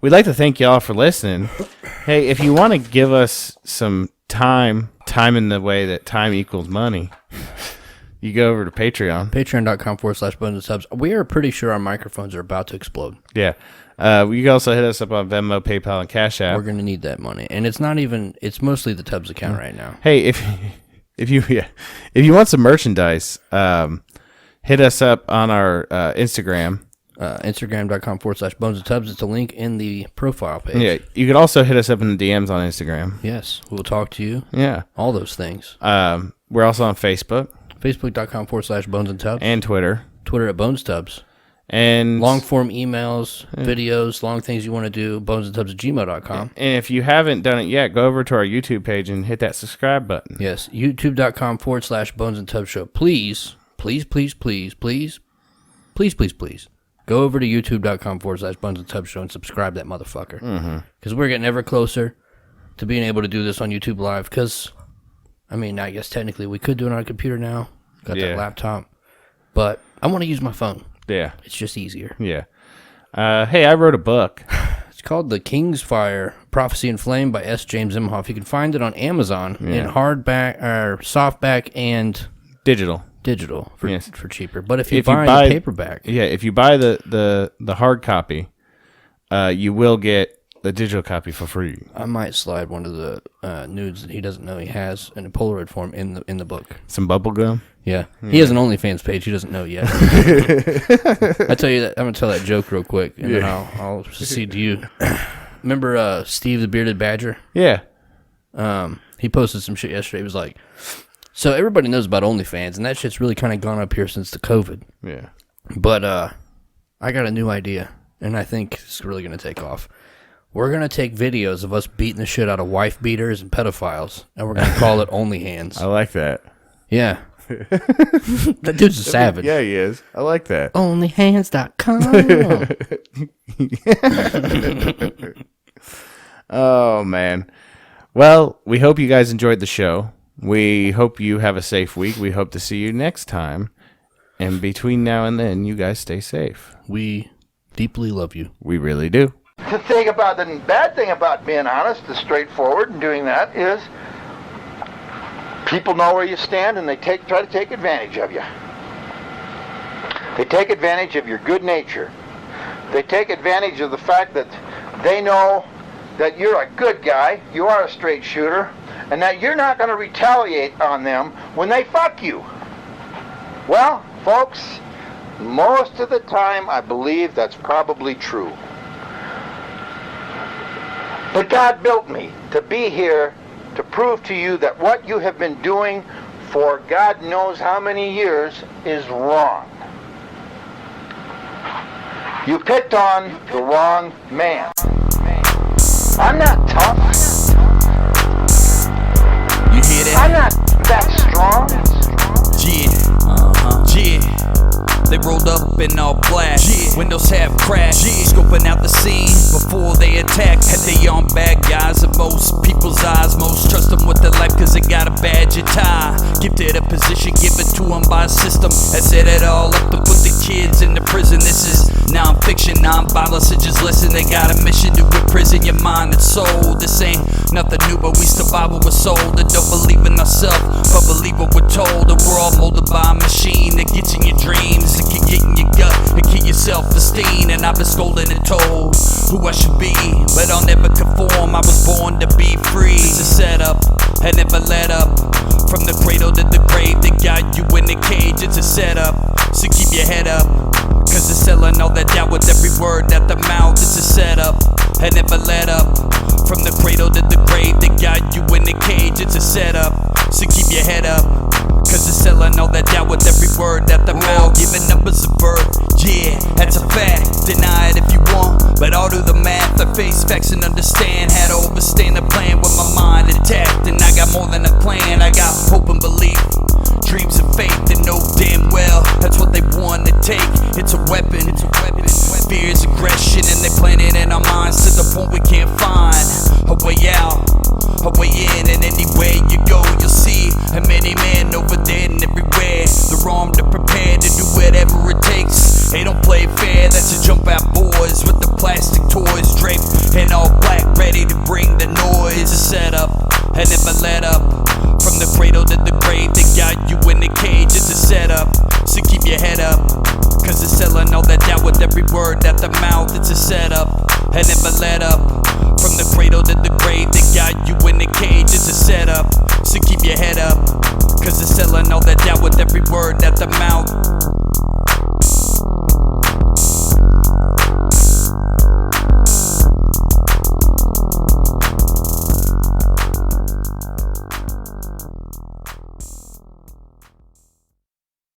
We'd like to thank y'all for listening. Hey, if you want to give us some time in the way that time equals money, you go over to Patreon. Patreon.com/bonesandtubs. We are pretty sure our microphones are about to explode. Yeah. You can also hit us up on Venmo, PayPal, and Cash App. We're going to need that money. And it's not even, it's mostly the Tubbs account right now. Hey, if you want some merchandise, hit us up on our Instagram. Instagram.com/bonesandtubs. It's a link in the profile page. Yeah, you could also hit us up in the DMs on Instagram. Yes, we'll talk to you. Yeah. All those things. We're also on Facebook. Facebook.com/bonesandtubs. And Twitter. Twitter at bonestubs. And long form emails, videos, long things you want to do, bonesandtubs@gmail.com. And if you haven't done it yet, go over to our YouTube page and hit that subscribe button. Yes, youtube.com/bonesandtubs show. Please, go over to youtube.com/bonesandtubs show and subscribe that motherfucker. Because we're getting ever closer to being able to do this on YouTube Live. Because, I mean, I guess technically we could do it on a computer now. Got that laptop. But I want to use my phone. Yeah. It's just easier. Yeah. Hey, I wrote a book. It's called The King's Fire, Prophecy and Flame by S. James Imhoff. You can find it on Amazon in hardback, or softback, and digital for cheaper. But if you buy the paperback, if you buy the hard copy, you will get the digital copy for free. I might slide one of the nudes that he doesn't know he has in a Polaroid form in the book. Some bubble gum. Yeah. He has an OnlyFans page. He doesn't know yet. I tell you that I'm gonna tell that joke real quick, and then I'll proceed to you. Remember Steve the Bearded Badger? Yeah. He posted some shit yesterday. He was like, "So everybody knows about OnlyFans, and that shit's really kind of gone up here since the COVID. Yeah. But I got a new idea, and I think it's really gonna take off. We're gonna take videos of us beating the shit out of wife beaters and pedophiles, and we're gonna call it OnlyHands." I like that. Yeah. That dude's a savage. Yeah, he is. I like that. Onlyhands.com. Oh, man. Well, we hope you guys enjoyed the show. We hope you have a safe week. We hope to see you next time. And between now and then, you guys stay safe. We deeply love you. We really do. The bad thing about being honest is straightforward and doing that is people know where you stand and they try to take advantage of you. They take advantage of your good nature. They take advantage of the fact that they know that you're a good guy, you are a straight shooter, and that you're not going to retaliate on them when they fuck you. Well, folks, Most of the time, I believe that's probably true. But God built me to be here to prove to you that what you have been doing for God knows how many years is wrong. You picked on the wrong man. I'm not tough. You hear that? I'm not that strong. Yeah, yeah. They rolled up in all black, windows half cracked, scoping out the scene before they attack. Had they on bad guys in most people's eyes. Most trust them with their life cause they got a badge and tie. Gifted a position given to them by a system that set it all up to put the kids in the prison. This is non-fiction, non-violence, so just listen. They got a mission to imprison your mind and soul. This ain't nothing new, but we survive what we're sold. And don't believe in ourselves, but believe what we're told. And we're all molded by a machine that gets in your dreams. It can get in your gut and kill your self-esteem. And I've been scolded and told who I should be, but I'll never conform. I was born to be free. It's a setup, I never let up. From the cradle to the grave, they got you in the cage. It's a setup, so keep your head up, cause they're selling all that doubt with every word at the mouth. It's a setup, I never let up. From the cradle to the grave, they got you in the cage. It's a setup, so keep your head up, cause they're selling all that doubt with every word at the mouth. Giving numbers a birth, yeah, that's a fact. Deny it if you want, but I'll do the math. I face facts and understand how to overstand the plan with my mind intact. And I got more than a plan, I got hope and belief, dreams and faith, and know damn well that's what they want to take. It's a weapon, fear is aggression, and they plant it in our minds to the point we can't find a way out, a way in. And anywhere you go, you'll see how many men over there and everywhere. They're armed and prepared to do whatever it takes. They don't play fair, that's a jump out boys with the plastic toys draped in all black, ready to bring the noise. A setup, I never let up. From the cradle to the grave, they got you in the cage. It's a setup, so keep your head up, cause they're selling all that doubt with every word at the mouth. It's a setup, I never let up. From the cradle to the grave, they got you in the cage. It's a setup, so keep your head up, cause they're selling all that doubt with every word at the mouth.